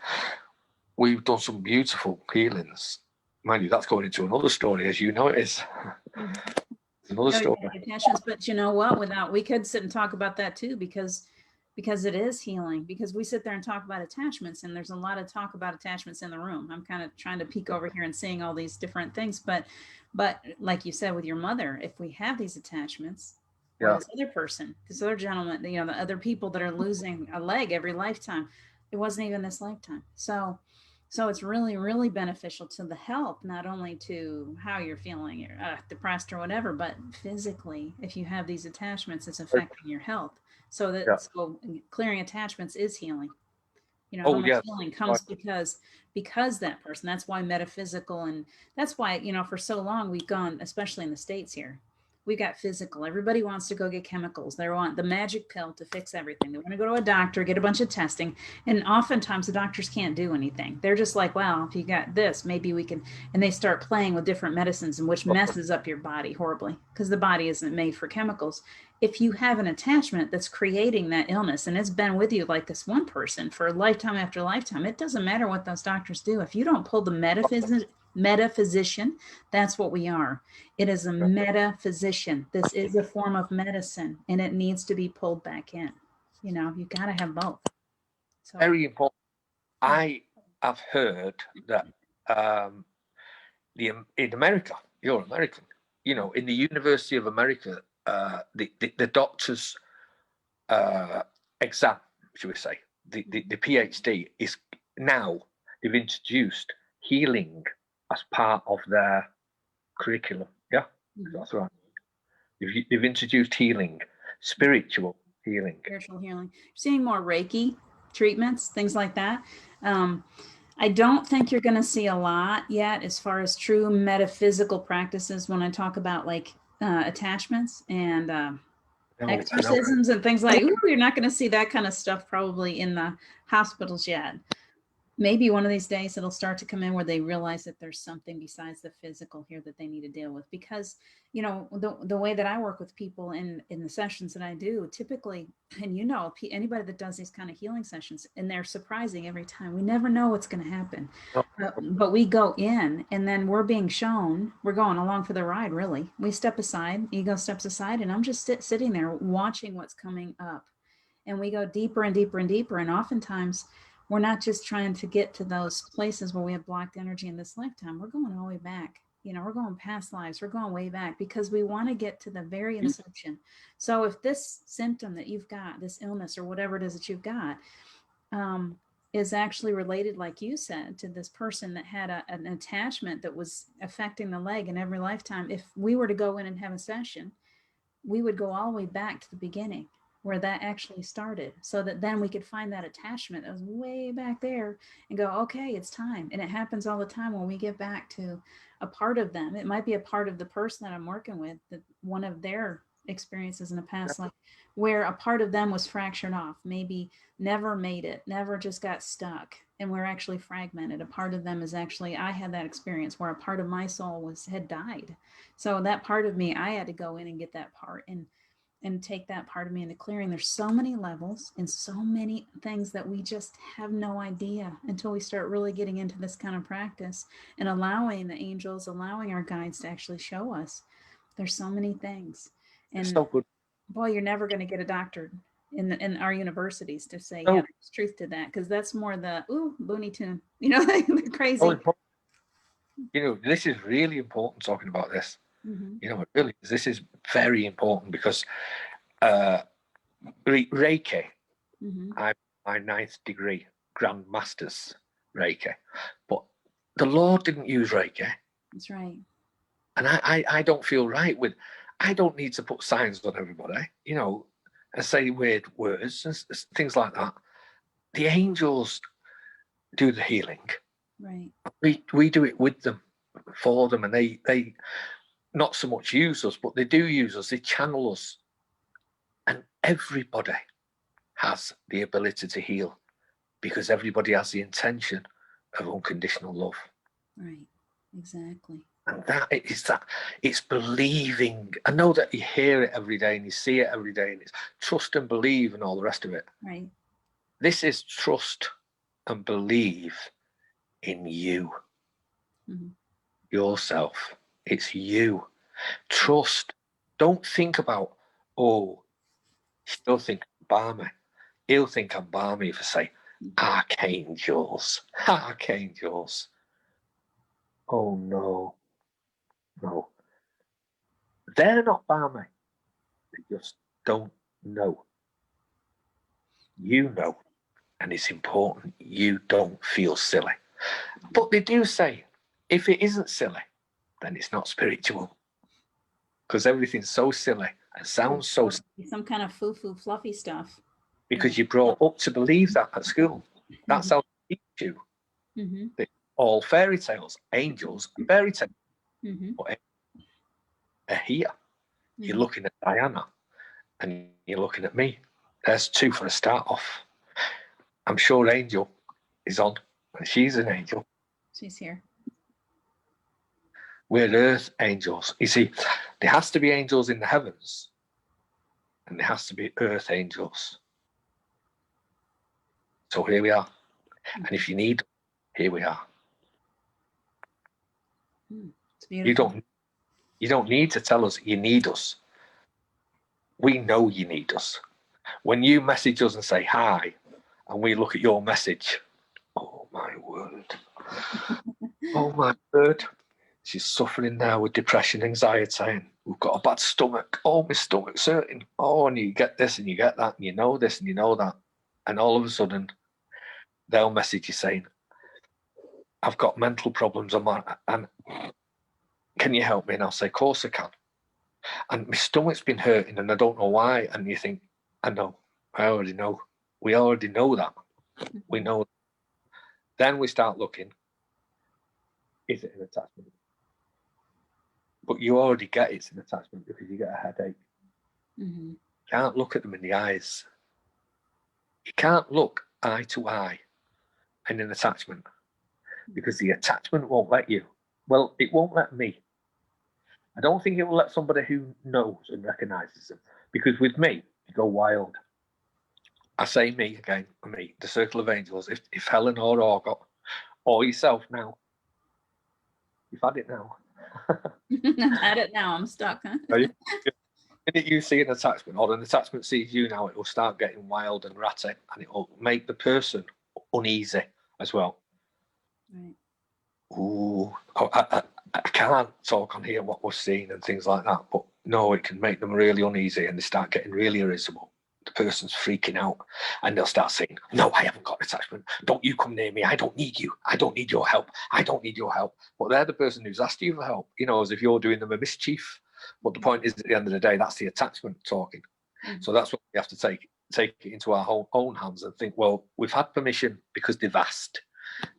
We've done some beautiful healings. Mind you, that's going into another story, as you know it is. Another story. Attachments, but you know what? We could sit and talk about that too, because it is healing. Because we sit there and talk about attachments, and there's a lot of talk about attachments in the room. I'm kind of trying to peek over here and seeing all these different things, but like you said with your mother, if we have these attachments, or this other person, this other gentleman, the other people that are losing a leg every lifetime, it wasn't even this lifetime. So it's really, really beneficial to the health, not only to how you're feeling, you're depressed or whatever, but physically, if you have these attachments, it's affecting your health. So clearing attachments is healing. Healing comes because that person. That's why metaphysical, and that's why, for so long we've gone, especially in the States here, We got physical. Everybody wants to go get chemicals. They want the magic pill to fix everything. They want to go to a doctor, get a bunch of testing. And oftentimes the doctors can't do anything. They're just like, well, if you got this, maybe we can. And they start playing with different medicines, and which messes up your body horribly because the body isn't made for chemicals. If you have an attachment that's creating that illness and it's been with you like this one person for lifetime after lifetime, it doesn't matter what those doctors do. If you don't pull the metaphysician, that's what we are. It is a metaphysician. This is a form of medicine, and it needs to be pulled back in. You know, you got to have both. So, very important. I have heard that in America, you're American, you know, in the University of America, the doctor's exam, should we say, the PhD is now, they've introduced healing as part of their curriculum. Yeah, that's right. They've introduced healing, spiritual healing. Spiritual healing. You're seeing more Reiki treatments, things like that. I don't think you're going to see a lot yet as far as true metaphysical practices when I talk about like attachments and exorcisms and things like, ooh, you're not going to see that kind of stuff probably in the hospitals yet. Maybe one of these days it'll start to come in where they realize that there's something besides the physical here that they need to deal with. Because, you know, the way that I work with people in the sessions that I do, typically, and you know, anybody that does these kind of healing sessions, and they're surprising every time. We never know what's going to happen. But we go in and then we're being shown, we're going along for the ride, really. We step aside, ego steps aside, and I'm just sitting there watching what's coming up. And we go deeper and deeper and deeper. And oftentimes, we're not just trying to get to those places where we have blocked energy in this lifetime. We're going all the way back. You know, we're going past lives. We're going way back because we want to get to the very inception. So if this symptom that you've got, this illness or whatever it is that you've got, is actually related, like you said, to this person that had an attachment that was affecting the leg in every lifetime, if we were to go in and have a session, we would go all the way back to the beginning where that actually started, so that then we could find that attachment that was way back there and go, okay, it's time. And it happens all the time when we get back to a part of them. It might be a part of the person that I'm working with, that one of their experiences in a past life where a part of them was fractured off, maybe never made it, never just got stuck, and we're actually fragmented. A part of them is actually, I had that experience where a part of my soul had died. So that part of me, I had to go in and get that part and take that part of me into clearing. There's so many levels and so many things that we just have no idea until we start really getting into this kind of practice and allowing the angels, allowing our guides to actually show us. There's so many things. And so good. Boy, you're never going to get a doctor in our universities to say, yeah, there's truth to that, because that's more the Looney Tune, you know, the crazy. You know, this is really important talking about this. You know, it really is. This is very important because Reiki, I'm my 9th degree Grand Master's Reiki, but the Lord didn't use Reiki. That's right. And I don't feel right with, I don't need to put signs on everybody, you know, and say weird words and things like that. The angels do the healing. Right. We do it with them, for them, and they not so much use us, but they do use us. They channel us. And everybody has the ability to heal because everybody has the intention of unconditional love. Right. Exactly. And it's believing. I know that you hear it every day and you see it every day, and it's trust and believe and all the rest of it. Right. This is trust and believe in you, yourself. It's you. Trust. Don't think about, oh, he'll think I'm balmy. He'll think I'm balmy if I say archangels. Archangels. Oh no. No. They're not balmy. They just don't know. You know. And it's important you don't feel silly. But they do say, if it isn't silly, then it's not spiritual. Because everything's so silly and sounds so silly. Some kind of foo-foo fluffy stuff. Because you're brought up to believe that at school. That's how they teach you. All fairy tales, angels, and fairy tales. But are here. You're looking at Diana and you're looking at me. There's two for a start off. I'm sure Angel is on, and she's an angel. She's here. We're earth angels. You see, there has to be angels in the heavens, and there has to be earth angels. So here we are. And if you need, here we are. It's beautiful. You don't need to tell us you need us. We know you need us. When you message us and say hi, and we look at your message, oh my word. Oh my word. She's suffering now with depression, anxiety, and we've got a bad stomach. Oh, my stomach's hurting. Oh, and you get this and you get that, and you know this and you know that. And all of a sudden, they'll message you saying, I've got mental problems and can you help me? And I'll say, of course I can. And my stomach's been hurting and I don't know why. And you think, I know, I already know. We already know that. We know. Then we start looking, is it an attachment? But you already get it's an attachment because you get a headache. You can't look at them in the eyes. You can't look eye to eye in an attachment because the attachment won't let you. Well, it won't let me. I don't think it will let somebody who knows and recognises them. Because with me, you go wild. I say me again, me, the circle of angels. If Helen or Orgot or yourself now, you've had it now. I've had it now. I'm stuck. Huh? The minute you see an attachment or an attachment sees you now, it will start getting wild and ratty and it will make the person uneasy as well. Right. Ooh, I can't talk on here what we've seen and things like that, but no, it can make them really uneasy and they start getting really irritable. The person's freaking out and they'll start saying, no, I haven't got attachment. Don't you come near me. I don't need you. I don't need your help. I don't need your help. But they're the person who's asked you for help, you know, as if you're doing them a mischief. But the point is, at the end of the day, that's the attachment talking. So that's what we have to take it into our own hands and think, well, we've had permission because they've asked.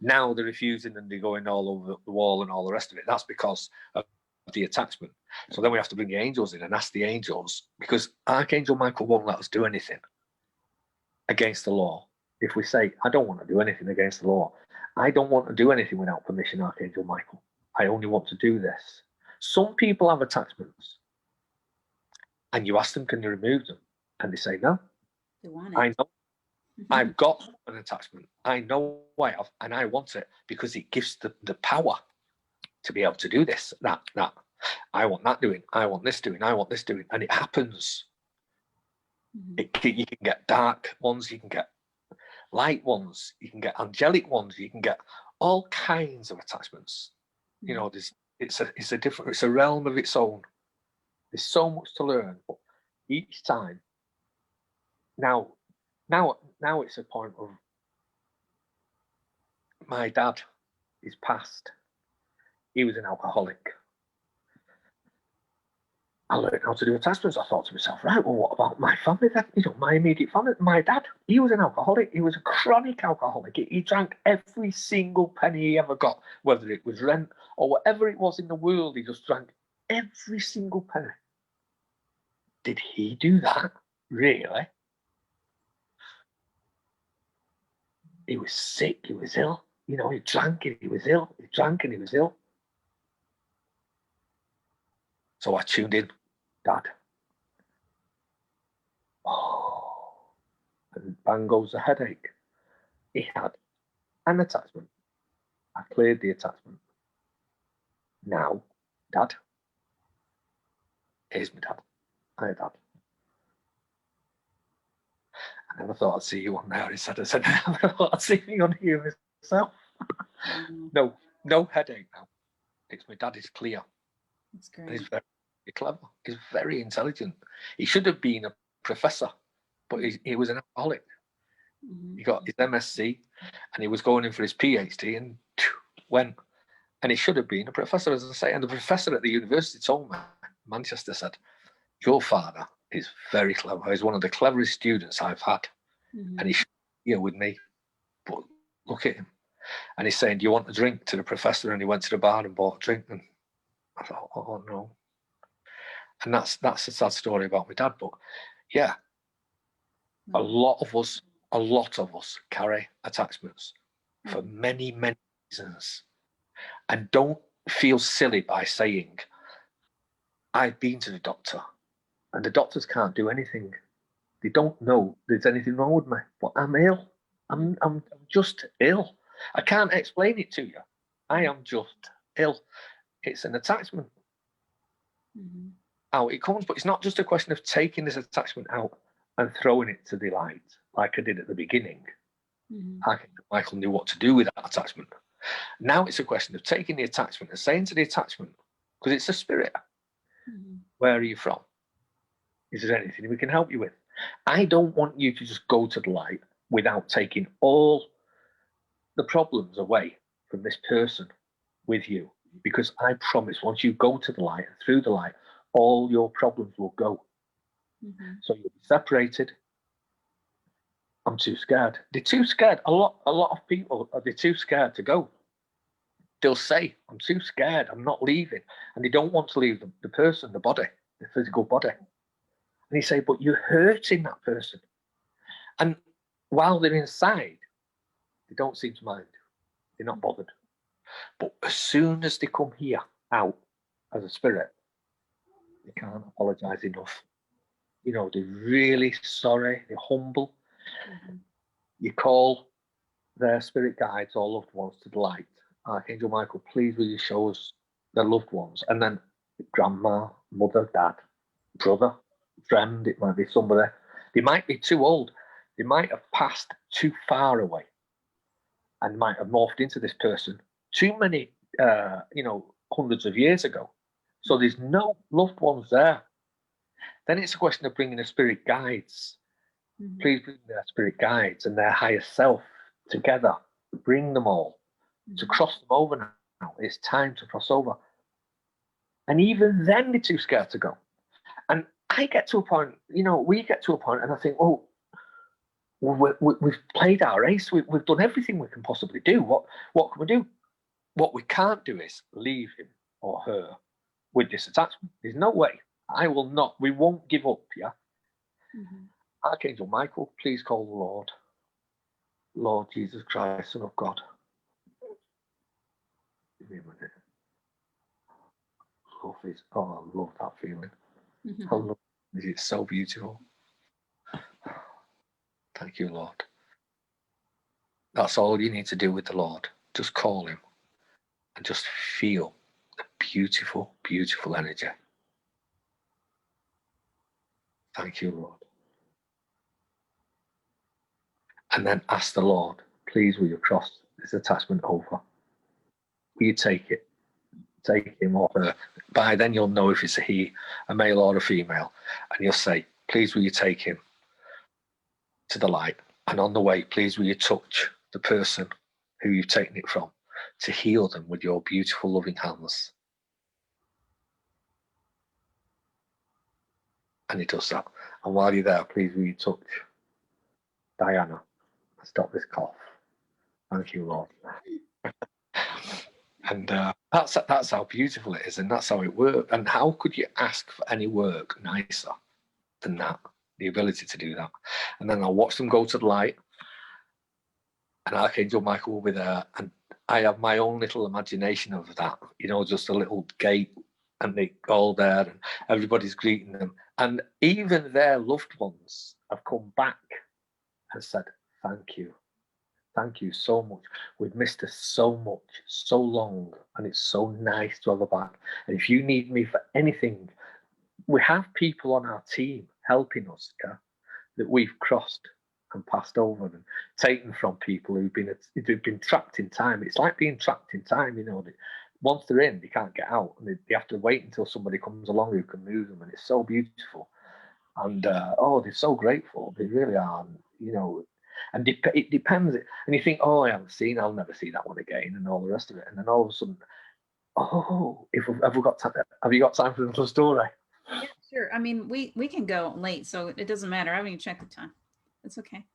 Now they're refusing and they're going all over the wall and all the rest of it. That's because of the attachment. So then we have to bring the angels in and ask the angels, because Archangel Michael won't let us do anything against the law. If we say, I don't want to do anything against the law, I don't want to do anything without permission, Archangel Michael. I only want to do this. Some people have attachments and you ask them, can you remove them? And they say, no. They want it. I know. I've got an attachment. I know I have, and I want it because it gives the power to be able to do this, that. I want that doing. I want this doing. I want this doing. And it happens. You can get dark ones. You can get light ones. You can get angelic ones. You can get all kinds of attachments. You know, it's a realm of its own. There's so much to learn. But each time, now it's a point of my dad is passed. He was an alcoholic. I learned how to do attachments. I thought to myself, right, well, what about my family then? You know, my immediate family. My dad, he was an alcoholic. He was a chronic alcoholic. He drank every single penny he ever got, whether it was rent or whatever it was in the world. He just drank every single penny. Did he do that? Really? He was sick. He was ill. You know, he drank and he was ill. He drank and he was ill. So I tuned in, Dad. Oh, and bang goes the headache. He had an attachment. I cleared the attachment. Now, Dad, here's my dad. Hi, Dad. I never thought I'd see you on there. I said, I never thought I'd see me on here myself. No headache now. It's my dad is clear. That's great. He's very clever. He's very intelligent. He should have been a professor, but he was an alcoholic. He got his MSc and he was going in for his PhD and went. And he should have been a professor, as I say. And the professor at the university told me, Manchester said, your father is very clever. He's one of the cleverest students I've had. And he should be here with me. But look at him. And he's saying, do you want a drink to the professor? And he went to the bar and bought a drink. And I thought, oh, no. And that's a sad story about my dad. But yeah, a lot of us carry attachments for many, many reasons. And don't feel silly by saying, I've been to the doctor and the doctors can't do anything. They don't know there's anything wrong with me, but I'm ill. I'm just ill. I can't explain it to you. I am just ill. It's an attachment. Out it comes, but it's not just a question of taking this attachment out and throwing it to the light like I did at the beginning. Michael knew what to do with that attachment. Now it's a question of taking the attachment and saying to the attachment, because it's a spirit, where are you from? Is there anything we can help you with? I don't want you to just go to the light without taking all the problems away from this person with you, because I promise once you go to the light and through the light, all your problems will go. So you'll be separated. I'm too scared. They're too scared. A lot of people they're too scared to go. They'll say, I'm too scared, I'm not leaving. And they don't want to leave the person, the body, the physical body. And you say, but you're hurting that person. And while they're inside, they don't seem to mind. They're not bothered. But as soon as they come here, out, as a spirit, they can't apologize enough. You know, they're really sorry, they're humble. You call their spirit guides or loved ones to the light. Archangel Michael, please will you show us their loved ones? And then grandma, mother, dad, brother, friend, it might be somebody. They might be too old. They might have passed too far away and might have morphed into this person too many, hundreds of years ago. So there's no loved ones there. Then it's a question of bringing the spirit guides. Please bring their spirit guides and their higher self together. Bring them all to cross them over now. It's time to cross over. And even then they're too scared to go. And I get to a point, we get to a point and I think, well, we've played our race. We've done everything we can possibly do. What can we do? What we can't do is leave him or her with this attachment. There's no way. We won't give up, yeah? Archangel Michael, please call the Lord. Lord Jesus Christ, Son of God. Give me a minute. I love that feeling. I love it. It's so beautiful. Thank you, Lord. That's all you need to do with the Lord. Just call him and just feel the beautiful, beautiful energy. Thank you, Lord. And then ask the Lord, please will you cross this attachment over? Will you take it? Take him or her. By then you'll know if it's a male or a female. And you'll say, please will you take him to the light? And on the way, please will you touch the person who you've taken it from to heal them with your beautiful, loving hands. And he does that. And while you're there, please will you touch Diana and stop this cough. Thank you, Lord. And that's how beautiful it is, and that's how it works. And how could you ask for any work nicer than that? The ability to do that. And then I'll watch them go to the light, and Archangel Michael will be there, and I have my own little imagination of that. Just a little gate, and they all there, and everybody's greeting them, and even their loved ones have come back and said, "Thank you. Thank you so much. We've missed her so much, so long, and it's so nice to have her back. And if you need me for anything, we have people on our team helping us, that we've crossed and passed over and taken from people who've been trapped in time. It's like being trapped in time, Once they're in, they can't get out, and they have to wait until somebody comes along who can move them, and it's so beautiful. And they're so grateful. They really are, And it depends. And you think, I I'll never see that one again, and all the rest of it. And then all of a sudden, have you got time for another story? Yeah, sure. I mean, we can go late, so it doesn't matter. I haven't even checked the time. It's okay.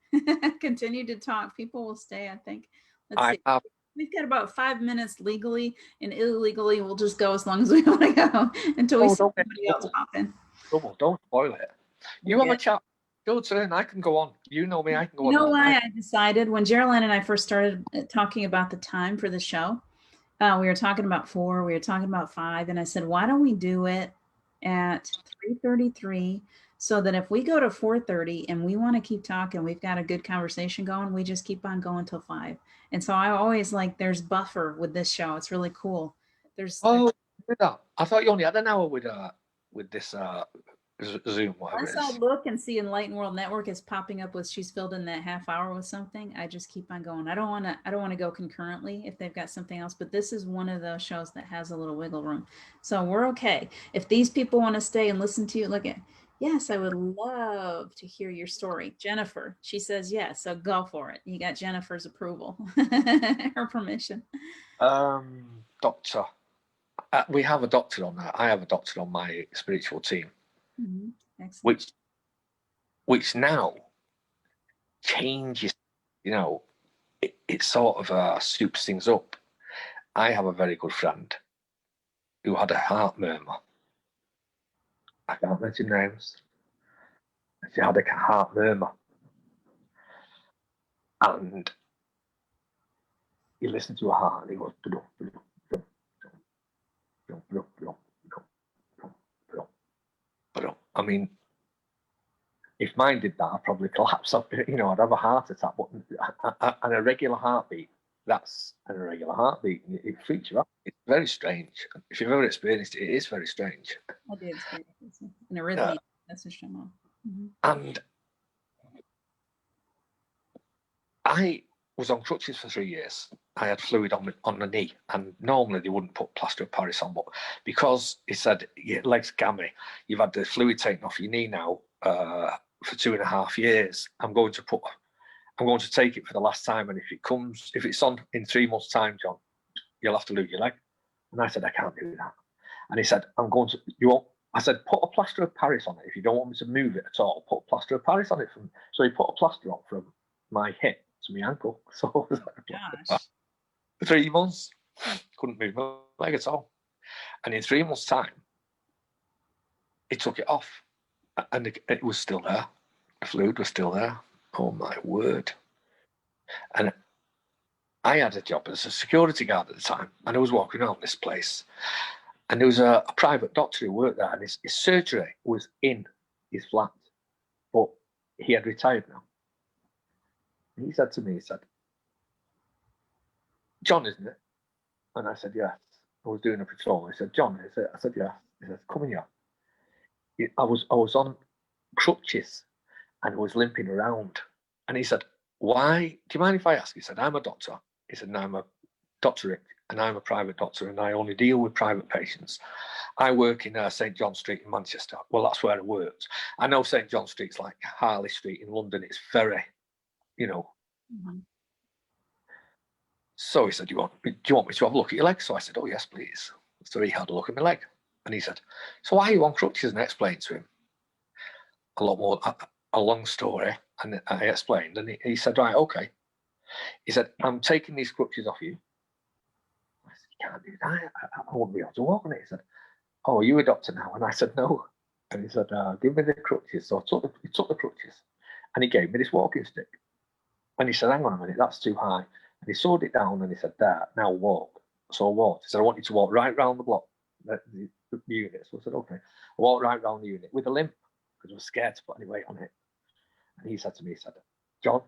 Continue to talk. People will stay, I think. Let's see. We've got about 5 minutes legally, and illegally we'll just go as long as we want to go until we see don't get somebody else pop in. trouble. Don't spoil it. You have a chat. Your turn. I can go on. You know me. I can go on. You know why I decided when Geraldine and I first started talking about the time for the show? We were talking about 4, we were talking about 5, and I said, why don't we do it at 3:33 so that if we go to 4:30 and we want to keep talking, we've got a good conversation going, we just keep on going till 5. And so I always like there's buffer with this show. It's really cool. There's I thought you only had an hour with this Zoom, whatever once it I is. look and see Enlightened World Network is popping up with she's filled in that half hour with something, I just keep on going. I don't want to go concurrently if they've got something else, but this is one of those shows that has a little wiggle room. So we're okay. If these people want to stay and listen to you, look at, yes, I would love to hear your story. Jennifer, she says yes, so go for it. You got Jennifer's approval, her permission. Doctor. We have a doctor on that. I have a doctor on my spiritual team. Mm-hmm. Excellent. Which now changes, it sort of soups things up. I have a very good friend who had a heart murmur. I can't mention names. She had a heart murmur. And he listened to her heart and he goes, I mean, if mine did that, I'd probably collapse. I'd have a heart attack. But an irregular heartbeat, that's an irregular heartbeat. It freaks you out. It's very strange. If you've ever experienced it, it is very strange. I did experience an arrhythmia. That's a show. And I was on crutches for 3 years. I had fluid on the knee, and normally they wouldn't put plaster of Paris on, but because he said your legs gammy, you've had the fluid taken off your knee now for 2.5 years. I'm going to take it for the last time, and if it's on in 3 months' time, John, you'll have to lose your leg. And I said, I can't do that. And he said, I said, put a plaster of Paris on it. If you don't want me to move it at all, put a plaster of Paris on it. So he put a plaster on from my hip to my ankle. So Gosh. 3 months, couldn't move my leg at all. And in 3 months' time, he took it off, and it was still there. The fluid was still there. Oh my word! And I had a job as a security guard at the time, and I was walking around this place, and there was a private doctor who worked there, and his surgery was in his flat, but he had retired now. And he said to me, John, isn't it? And I said, yes. I was doing a patrol. He said, John. I said, yes. He said, come here. I was on crutches and I was limping around. And he said, why? Do you mind if I ask? He said, I'm a doctor. He said, no, I'm a doctorate, and I'm a private doctor, and I only deal with private patients. I work in St. John Street in Manchester. Well, that's where I worked. I know St. John Street's like Harley Street in London. It's very, Mm-hmm. So he said, do you want me to have a look at your leg? So I said, oh, yes, please. So he had a look at my leg. And he said, so why are you on crutches? And I explained to him a long story. And I explained. And he said, right, okay. He said, I'm taking these crutches off you. I said, you can't do that. I won't be able to walk on it. He said, oh, are you a doctor now? And I said, no. And he said, give me the crutches. So he took the crutches and he gave me this walking stick. And he said, hang on a minute, that's too high. And he sawed it down and he said, there, now walk. So I walked. He said, I want you to walk right round the block, the unit. So I said, okay. I walked right round the unit with a limp because I was scared to put any weight on it. And he said to me, John,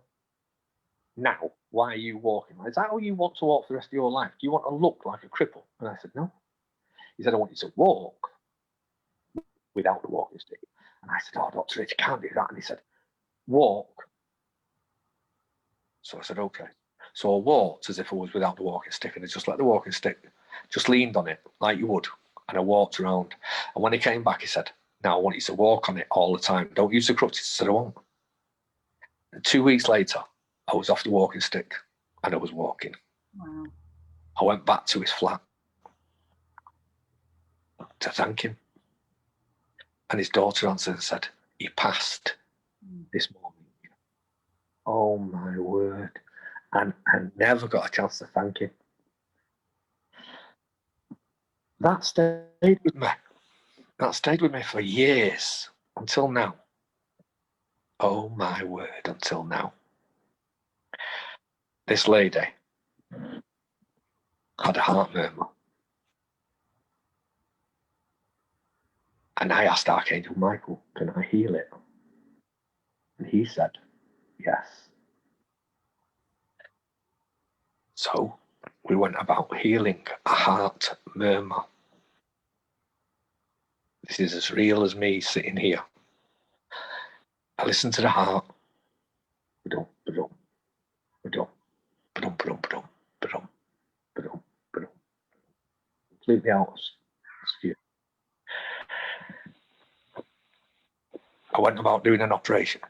now, why are you walking? Is that how you want to walk for the rest of your life? Do you want to look like a cripple? And I said, no. He said, I want you to walk without the walking stick. And I said, oh, Dr. Rich, you can't do that. And he said, walk. So I said, okay. So I walked as if I was without the walking stick, and I just let the walking stick, just leaned on it like you would, and I walked around. And when he came back, he said, now I want you to walk on it all the time. Don't use the crutches. I said, I won't. And 2 weeks later, I was off the walking stick and I was walking. Wow. I went back to his flat to thank him. And his daughter answered and said, he passed this morning. Oh my word. And I never got a chance to thank him. That stayed with me. That stayed with me for years, until now. Oh my word, until now. This lady had a heart murmur. And I asked Archangel Michael, can I heal it? And he said, yes. So we went about healing a heart murmur. This is as real as me sitting here. I listened to the heart. Ba-dum, ba-dum, ba-dum, ba-dum, ba-dum, ba-dum, ba-dum, ba-dum, ba-dum. Completely out of skew. I went about doing an operation.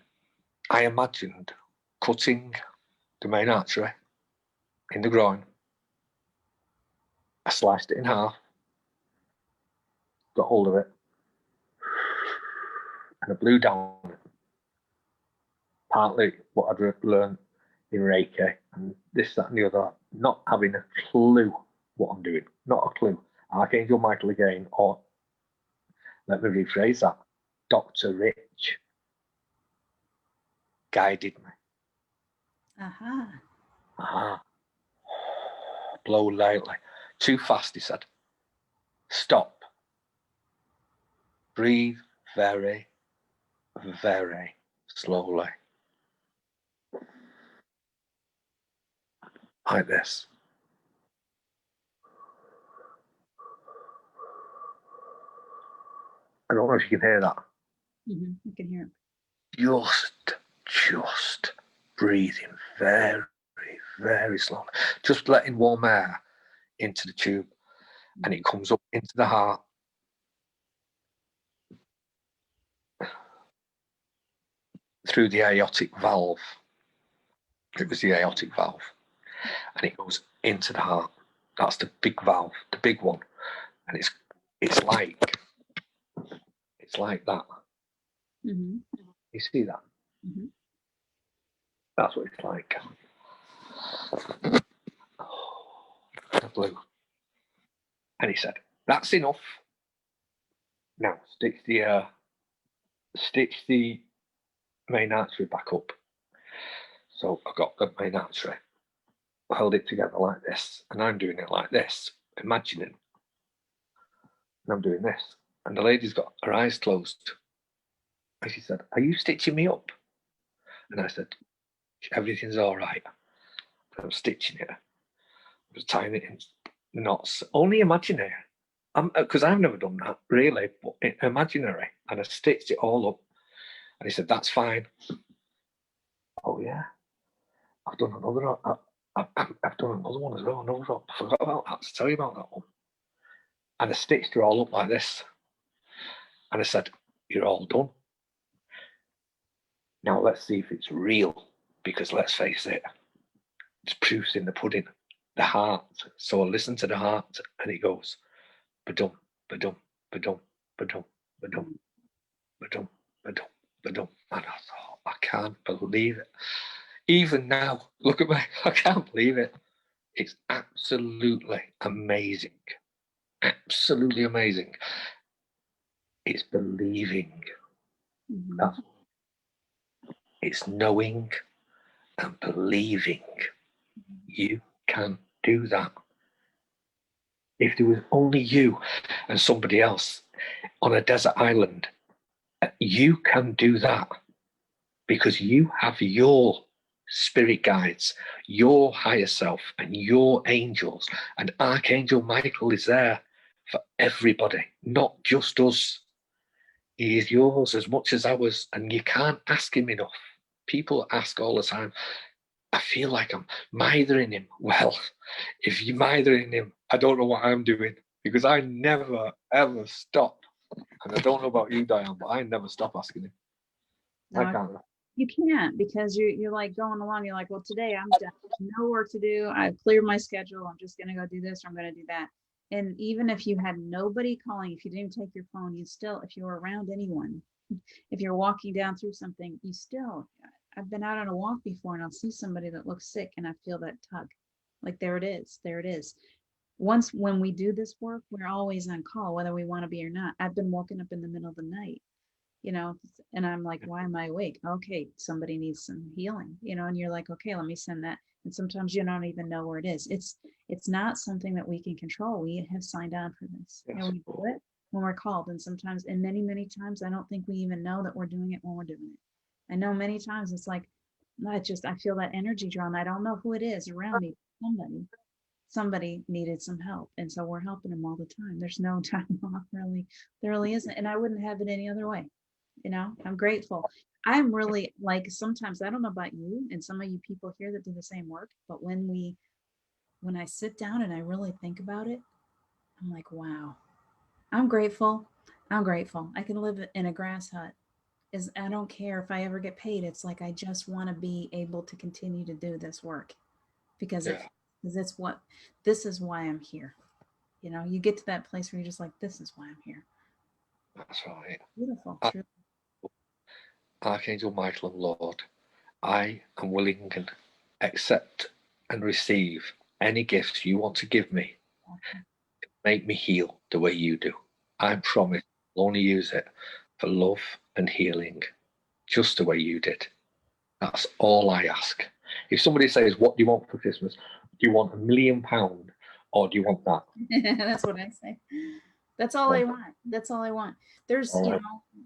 I imagined cutting the main artery in the groin. I sliced it in half, got hold of it, and I blew down partly what I'd learned in Reiki and this, that, and the other, not having a clue what I'm doing, not a clue. Archangel Michael again, or let me rephrase that, Dr. Rich guided me. Blow lightly. Too fast, he said. Stop. Breathe very, very slowly. Like this. I don't know if you can hear that. I can hear it. Just breathing very, very slowly. Just letting warm air into the tube, and it comes up into the heart. Through the aortic valve. It was the aortic valve. And it goes into the heart. That's the big valve, the big one. And it's like that. You see that? That's what it's like. The blue. And he said, that's enough. Now stitch the main artery back up. So I got the main artery, held it together like this, and I'm doing it like this, imagining. And I'm doing this. And the lady's got her eyes closed. And she said, are you stitching me up? And I said, everything's all right. And I'm stitching it. I was tying it in knots, only imaginary. Because I've never done that, really, but imaginary. And I stitched it all up. And he said, that's fine. Oh, yeah. I've done another one as well. I forgot about that, to tell you about that one. And I stitched her all up like this. And I said, you're all done. Now let's see if it's real, because let's face it, it's proofs in the pudding. The heart. So I listen to the heart, and it goes, ba-dum, ba-dum, ba-dum, ba-dum, ba-dum, ba-dum, ba-dum, ba-dum. And I thought, I can't believe it. Even now, look at me, I can't believe it. It's absolutely amazing. Absolutely amazing. It's believing. It's knowing and believing. You can do that. If there was only you and somebody else on a desert island, you can do that because you have your spirit guides, your higher self, and your angels. And Archangel Michael is there for everybody, not just us. He is yours as much as ours, and you can't ask him enough. People ask all the time, I feel like I'm mithering him. Well, if you're mithering him, I don't know what I'm doing, because I never, ever stop. And I don't know about you, Diane, but I never stop asking him. No, I can't. you can't, because you're like going along. You're like, well, today I'm done. No work to do. I've cleared my schedule. I'm just going to go do this, or I'm going to do that. And even if you had nobody calling, if you didn't take your phone, you still, if you were around anyone, if you're walking down through something, you still, I've been out on a walk before and I'll see somebody that looks sick and I feel that tug. Like there it is. There it is. Once when we do this work, we're always on call, whether we want to be or not. I've been woken up in the middle of the night, you know, and I'm like, why am I awake? Okay, somebody needs some healing, you know, and you're like, okay, let me send that. And sometimes you don't even know where it is. It's not something that we can control. We have signed on for this. Yes. And we do it when we're called. And sometimes, and many, many times, I don't think we even know that we're doing it when we're doing it. I know many times it's like, I feel that energy draw and I don't know who it is around me. Somebody needed some help. And so we're helping them all the time. There's no time off, really. There really isn't. And I wouldn't have it any other way. You know, I'm grateful. I'm really like, sometimes I don't know about you and some of you people here that do the same work, but when I sit down and I really think about it, I'm like, wow, I'm grateful. I'm grateful. I can live in a grass hut. Is I don't care if I ever get paid. It's like I just want to be able to continue to do this work because Yeah. because it's what this is why I'm here. You know, you get to that place where you're just like, this is why I'm here. That's right. Beautiful, I, true. Archangel Michael and Lord, I am willing and accept and receive any gifts you want to give me. Make me heal the way you do. I promise I'll only use it for love and healing, just the way you did. That's all I ask. If somebody says, what do you want for Christmas? Do you want £1 million or do you want that? That's what I say. That's all I want. That's all I want. There's, you know,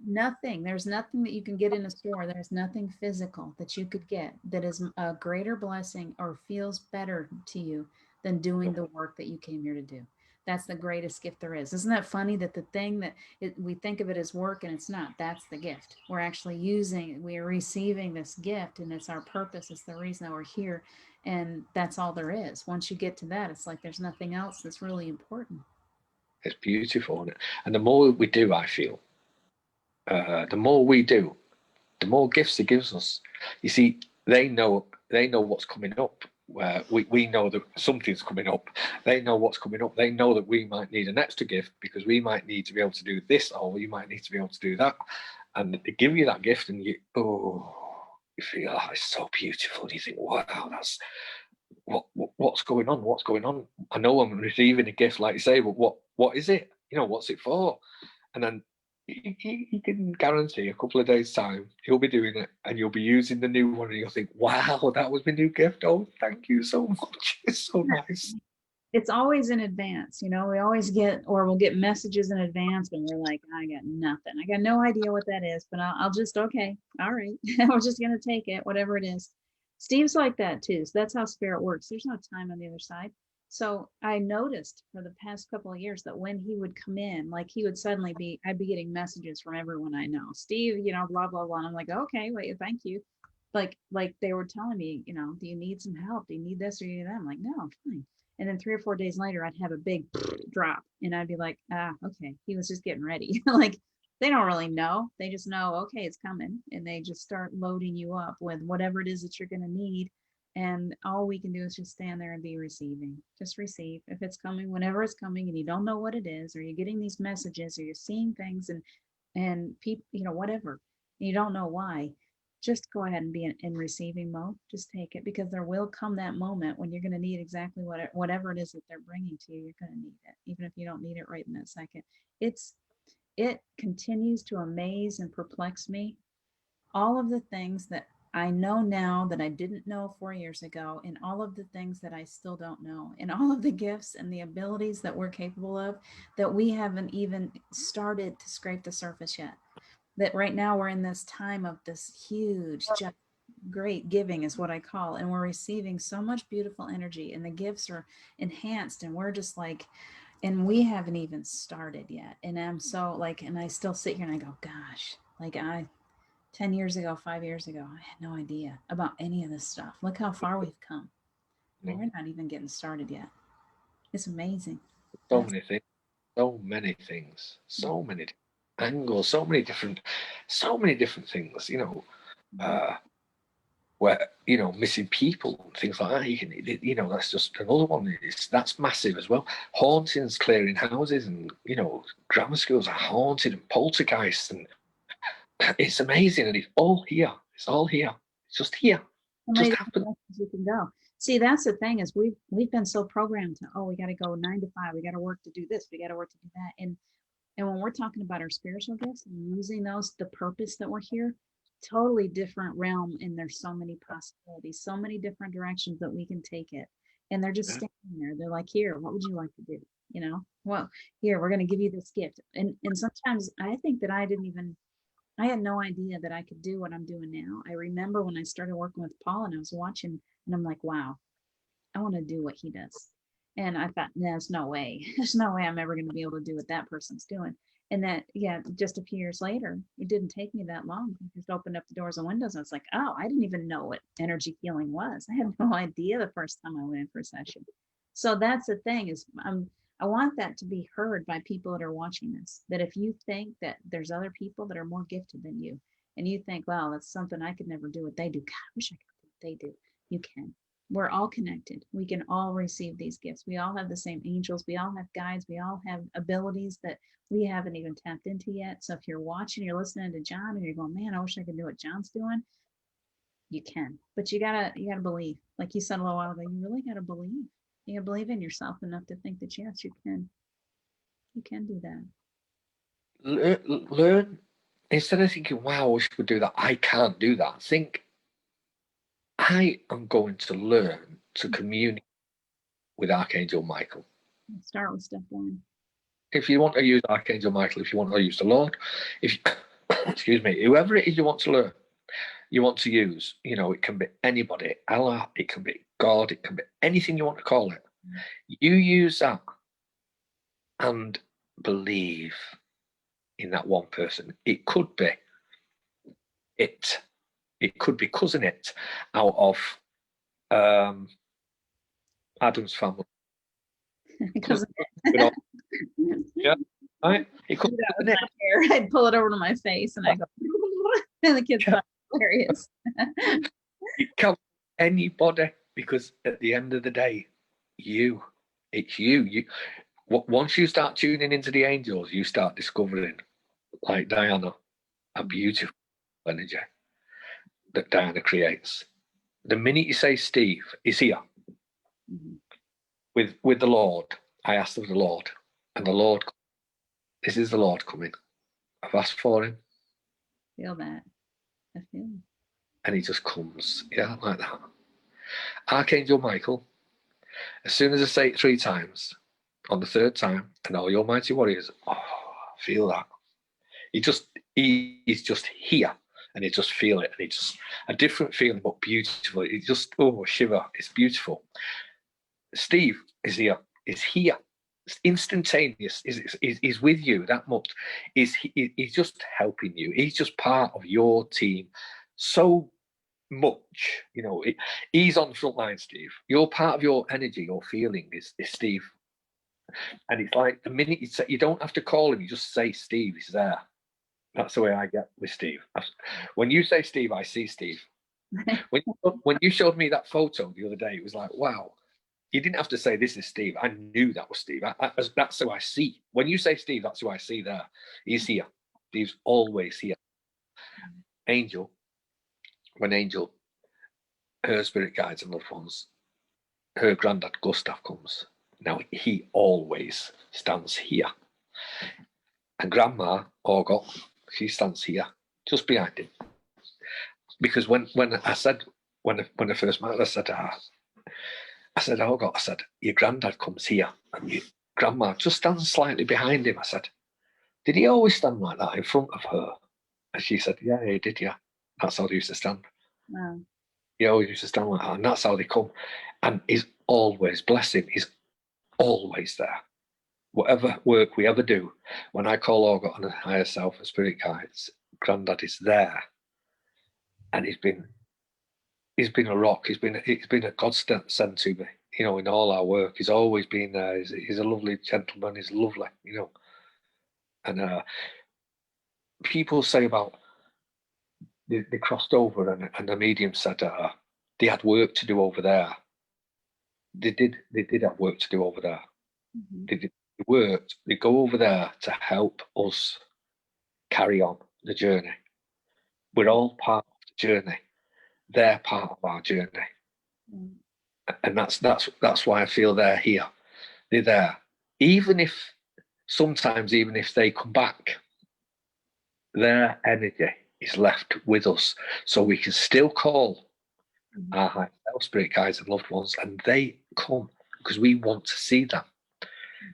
nothing. There's nothing that you can get in a store. There's nothing physical that you could get that is a greater blessing or feels better to you than doing the work that you came here to do. That's the greatest gift there is. Isn't that funny that the thing that we think of it as work and it's not? That's the gift. We're actually using, we are receiving this gift and it's our purpose. It's the reason that we're here. And that's all there is. Once you get to that, it's like there's nothing else that's really important. It's beautiful, isn't it? And the more we do, I feel, the more we do, the more gifts it gives us. You see, they know what's coming up. We know that something's coming up. They know what's coming up. They know that we might need an extra gift because we might need to be able to do this, or we might need to be able to do that. And they give you that gift, and you feel, oh, it's so beautiful. You think, wow, that's what's going on? What's going on? I know I'm receiving a gift, like you say, but what is it? You know, what's it for? And then you can guarantee a couple of days' time you'll be doing it and you'll be using the new one and you'll think, wow, that was my new gift. Oh, thank you so much. It's so nice. It's always in advance, you know, we always get, or we'll get messages in advance and we're like, I got nothing. I got no idea what that is, but I'll just, okay. All right. We're just going to take it, whatever it is. Steve's like that too. So that's how spirit works. There's no time on the other side. So I noticed for the past couple of years that when he would come in, like he would suddenly be, I'd be getting messages from everyone I know. Steve, you know, blah, blah, blah. And I'm like, okay, wait, thank you. Like they were telling me, you know, do you need some help? Do you need this or do you need that? I'm like, no, I'm fine. And then 3 or 4 days later, I'd have a big drop and I'd be like, okay, he was just getting ready. Like they don't really know. They just know, okay, it's coming. And they just start loading you up with whatever it is that you're going to need. And all we can do is just stand there and be receiving. Just receive. If it's coming, whenever it's coming, and you don't know what it is, or you're getting these messages, or you're seeing things and people, you know, whatever, and you don't know why, just go ahead and be in receiving mode. Just take it because there will come that moment when you're going to need exactly whatever it is that they're bringing to you. You're going to need it, even if you don't need it right in that second. It continues to amaze and perplex me. All of the things that I know now that I didn't know 4 years ago, and all of the things that I still don't know, and all of the gifts and the abilities that we're capable of that we haven't even started to scrape the surface yet. That right now we're in this time of this huge, just great giving is what I call, and we're receiving so much beautiful energy, and the gifts are enhanced, and we're just like, and we haven't even started yet. And I'm so like, and I still sit here and I go, gosh, like 10 years ago, 5 years ago, I had no idea about any of this stuff. Look how far we've come. And we're not even getting started yet. It's amazing. So That's many things, so many things, so many angles, so many different things, you know, where, you know, missing people and things like that. You know, that's just another one. That's massive as well. Hauntings, clearing houses, and, you know, grammar schools are haunted, and poltergeists, and it's amazing. And it's all here. It's all here. just here. How many Just different happen. directions you can go. See, that's the thing is we've been so programmed to, oh, we got to go 9 to 5. We got to work to do this. We got to work to do that. And when we're talking about our spiritual gifts and using those, the purpose that we're here, totally different realm. And there's so many possibilities, so many different directions that we can take it. And they're just standing there. They're like, here, what would you like to do? You know, well, here, we're going to give you this gift. And sometimes I think that I had no idea that I could do what I'm doing now. I remember when I started working with Paul and I was watching and I'm like, wow, I want to do what he does. And I thought, no, there's no way. There's no way I'm ever going to be able to do what that person's doing. And that, yeah, just a few years later, it didn't take me that long. I just opened up the doors and windows. And it's like, oh, I didn't even know what energy healing was. I had no idea the first time I went in for a session. So that's the thing is I want that to be heard by people that are watching this, that if you think that there's other people that are more gifted than you, and you think, wow, that's something I could never do what they do. God, I wish I could do what they do. You can. We're all connected. We can all receive these gifts. We all have the same angels. We all have guides. We all have abilities that we haven't even tapped into yet. So if you're watching, you're listening to John and you're going, man, I wish I could do what John's doing. You can, but you gotta believe. Like you said a little while ago, you really gotta believe. You gotta believe in yourself enough to think that yes, you can. You can do that. Learn instead of thinking, wow, I wish I could do that. I can't do that. Think, I am going to learn to communicate with Archangel Michael. Start with step 1. If you want to use Archangel Michael, if you want to use the Lord, if you, excuse me, whoever it is you want to learn, you want to use, you know, it can be anybody, Allah, it can be God, it can be anything you want to call it. You use that and believe in that one person. It could be it. It could be cousin it out of Adam's family. Cousin Yeah, right. It could that with my hair. I'd pull it over to my face and I go, and the kids thought hilarious. It can be anybody, because at the end of the day, it's you. Once you start tuning into the angels, you start discovering, like Diana, a beautiful energy that Diana creates. The minute you say Steve is here, with the Lord, I asked of the Lord, and the Lord, this is the Lord coming. I've asked for him. Feel that. I feel it. And he just comes, yeah, like that. Archangel Michael, as soon as I say it 3 times, on the 3rd time, and all your mighty warriors, I feel that. He's just here, and you just feel it, and it's just a different feeling, but beautiful. It's just, shiver. It's beautiful. Steve is here. Is here. It's instantaneous. Is with you that much. He's just helping you. He's just part of your team so much. You know, he's on the front line, Steve. You're part of your energy, your feeling is Steve. And it's like the minute you say, you don't have to call him, you just say Steve, he's there. That's the way I get with Steve. When you say Steve, I see Steve. When you showed me that photo the other day, it was like, wow. You didn't have to say this is Steve. I knew that was Steve. That's who I see. When you say Steve, that's who I see there. He's here. Steve's always here. Angel, when Angel, her spirit guides and loved ones, her granddad Gustav comes. Now he always stands here. And Grandma, Orgot, she stands here, just behind him. Because when I said, when I first met her, I said, oh God, I said, your granddad comes here and your grandma just stands slightly behind him. I said, did he always stand like that in front of her? And she said, yeah, he did, yeah. That's how they used to stand. Wow. He always used to stand like that, and that's how they come. And he's always blessing. He's always there. Whatever work we ever do, when I call Orgot on a higher self and spirit guides, granddad is there. And he's been a rock. He's been a godsend to me, you know, in all our work. He's always been there. He's a lovely gentleman. He's lovely, you know. And people say about they crossed over, and the medium said they had work to do over there. They did have work to do over there. They worked. They go over there to help us carry on the journey. We're all part of the journey. they're part of our journey. Mm. And that's why I feel they're here. They're there. Even if they come back, their energy is left with us. So we can still call our high self, spirit guides and loved ones, and they come because we want to see them.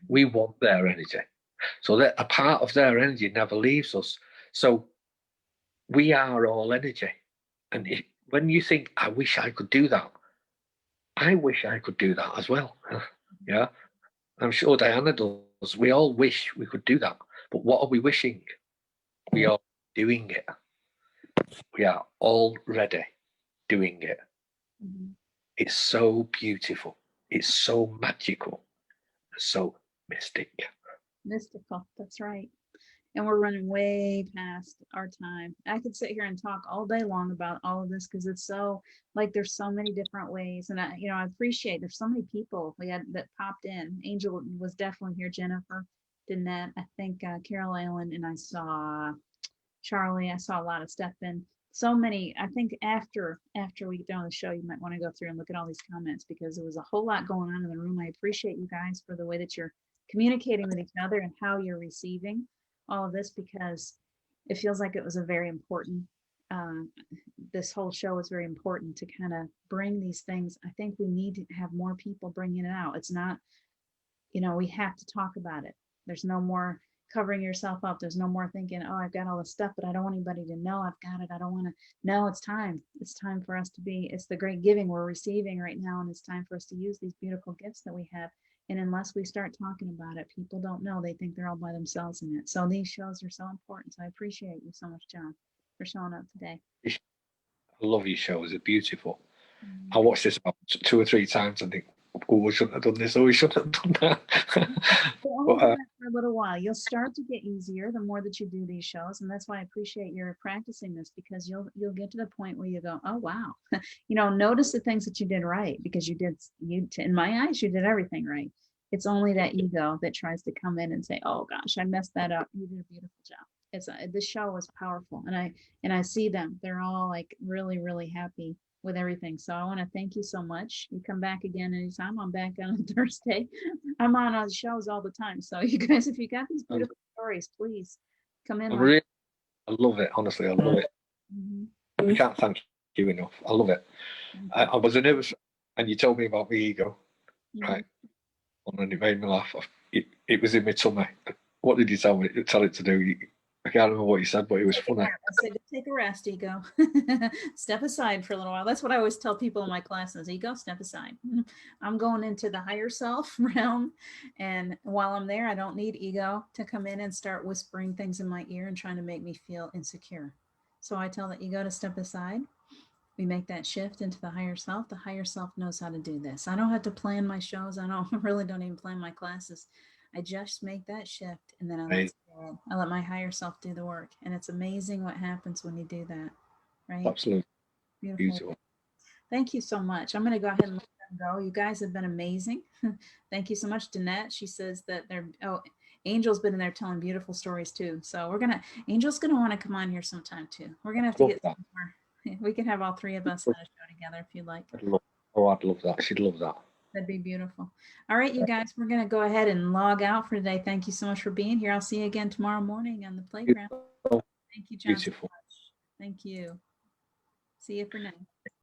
We want their energy. So that a part of their energy never leaves us. So we are all energy. And when you think, I wish I could do that, I wish I could do that as well. Yeah. I'm sure Diana does. We all wish we could do that. But what are we wishing? We are doing it. We are already doing it. Mm-hmm. It's so beautiful. It's so magical. So mystic. Mystical. That's right. And we're running way past our time. I could sit here and talk all day long about all of this because it's so like there's so many different ways. And I appreciate there's so many people we had that popped in. Angel was definitely here, Jennifer, Danette, I think Carol Allen, and I saw Charlie. I saw a lot of stuff in. So many. I think after we get done the show, you might want to go through and look at all these comments because there was a whole lot going on in the room. I appreciate you guys for the way that you're communicating with each other and how you're receiving all of this because it feels like it was a very important. This whole show is very important to kind of bring these things. I think we need to have more people bringing it out. It's not, we have to talk about it. There's no more covering yourself up. There's no more thinking, oh, I've got all this stuff, but I don't want anybody to know I've got it. I don't want to. No, it's time. It's time for us to it's the great giving we're receiving right now. And it's time for us to use these beautiful gifts that we have. And unless we start talking about it, people don't know. They think they're all by themselves in it. So these shows are so important. So I appreciate you so much, John, for showing up today. I love your shows. They're beautiful. Mm-hmm. I watched this about 2 or 3 times and think, oh, we shouldn't have done this, or we shouldn't have done that. We'll do that for a little while. You'll start to get easier the more that you do these shows, and that's why I appreciate your practicing this because you'll get to the point where you go, oh wow, notice the things that you did right because you in my eyes you did everything right. It's only that ego that tries to come in and say, oh gosh, I messed that up. You did a beautiful job. This show was powerful, and I see them. They're all like really really happy with everything. So I want to thank you so much. You come back again anytime. I'm back on Thursday. I'm on shows all the time. So you guys, if you got these beautiful stories, please come in. I love it. Honestly, I love it. Mm-hmm. I can't thank you enough. I love it. I was nervous, and you told me about the ego, right? And it made me laugh. It was in my tummy. What did you tell it to do? I can't remember what you said, but it was funny. I said, take a rest, ego. Step aside for a little while. That's what I always tell people in my classes. Ego, step aside. I'm going into the higher self realm. And while I'm there, I don't need ego to come in and start whispering things in my ear and trying to make me feel insecure. So I tell the ego to step aside. We make that shift into the higher self. The higher self knows how to do this. I don't have to plan my shows. I really don't even plan my classes. I just make that shift and then I let my higher self do the work. And it's amazing what happens when you do that. Right? Absolutely. Beautiful. Thank you so much. I'm going to go ahead and let them go. You guys have been amazing. Thank you so much, Danette. She says that Angel's been in there telling beautiful stories too. So Angel's going to want to come on here sometime too. We're going to have to get some more. We can have all three of us on a show together if you'd like. I'd love that. She'd love that. That'd be beautiful. All right, you guys, we're going to go ahead and log out for today. Thank you so much for being here. I'll see you again tomorrow morning on the playground. Thank you, John. Beautiful. So much. Thank you. See you for now.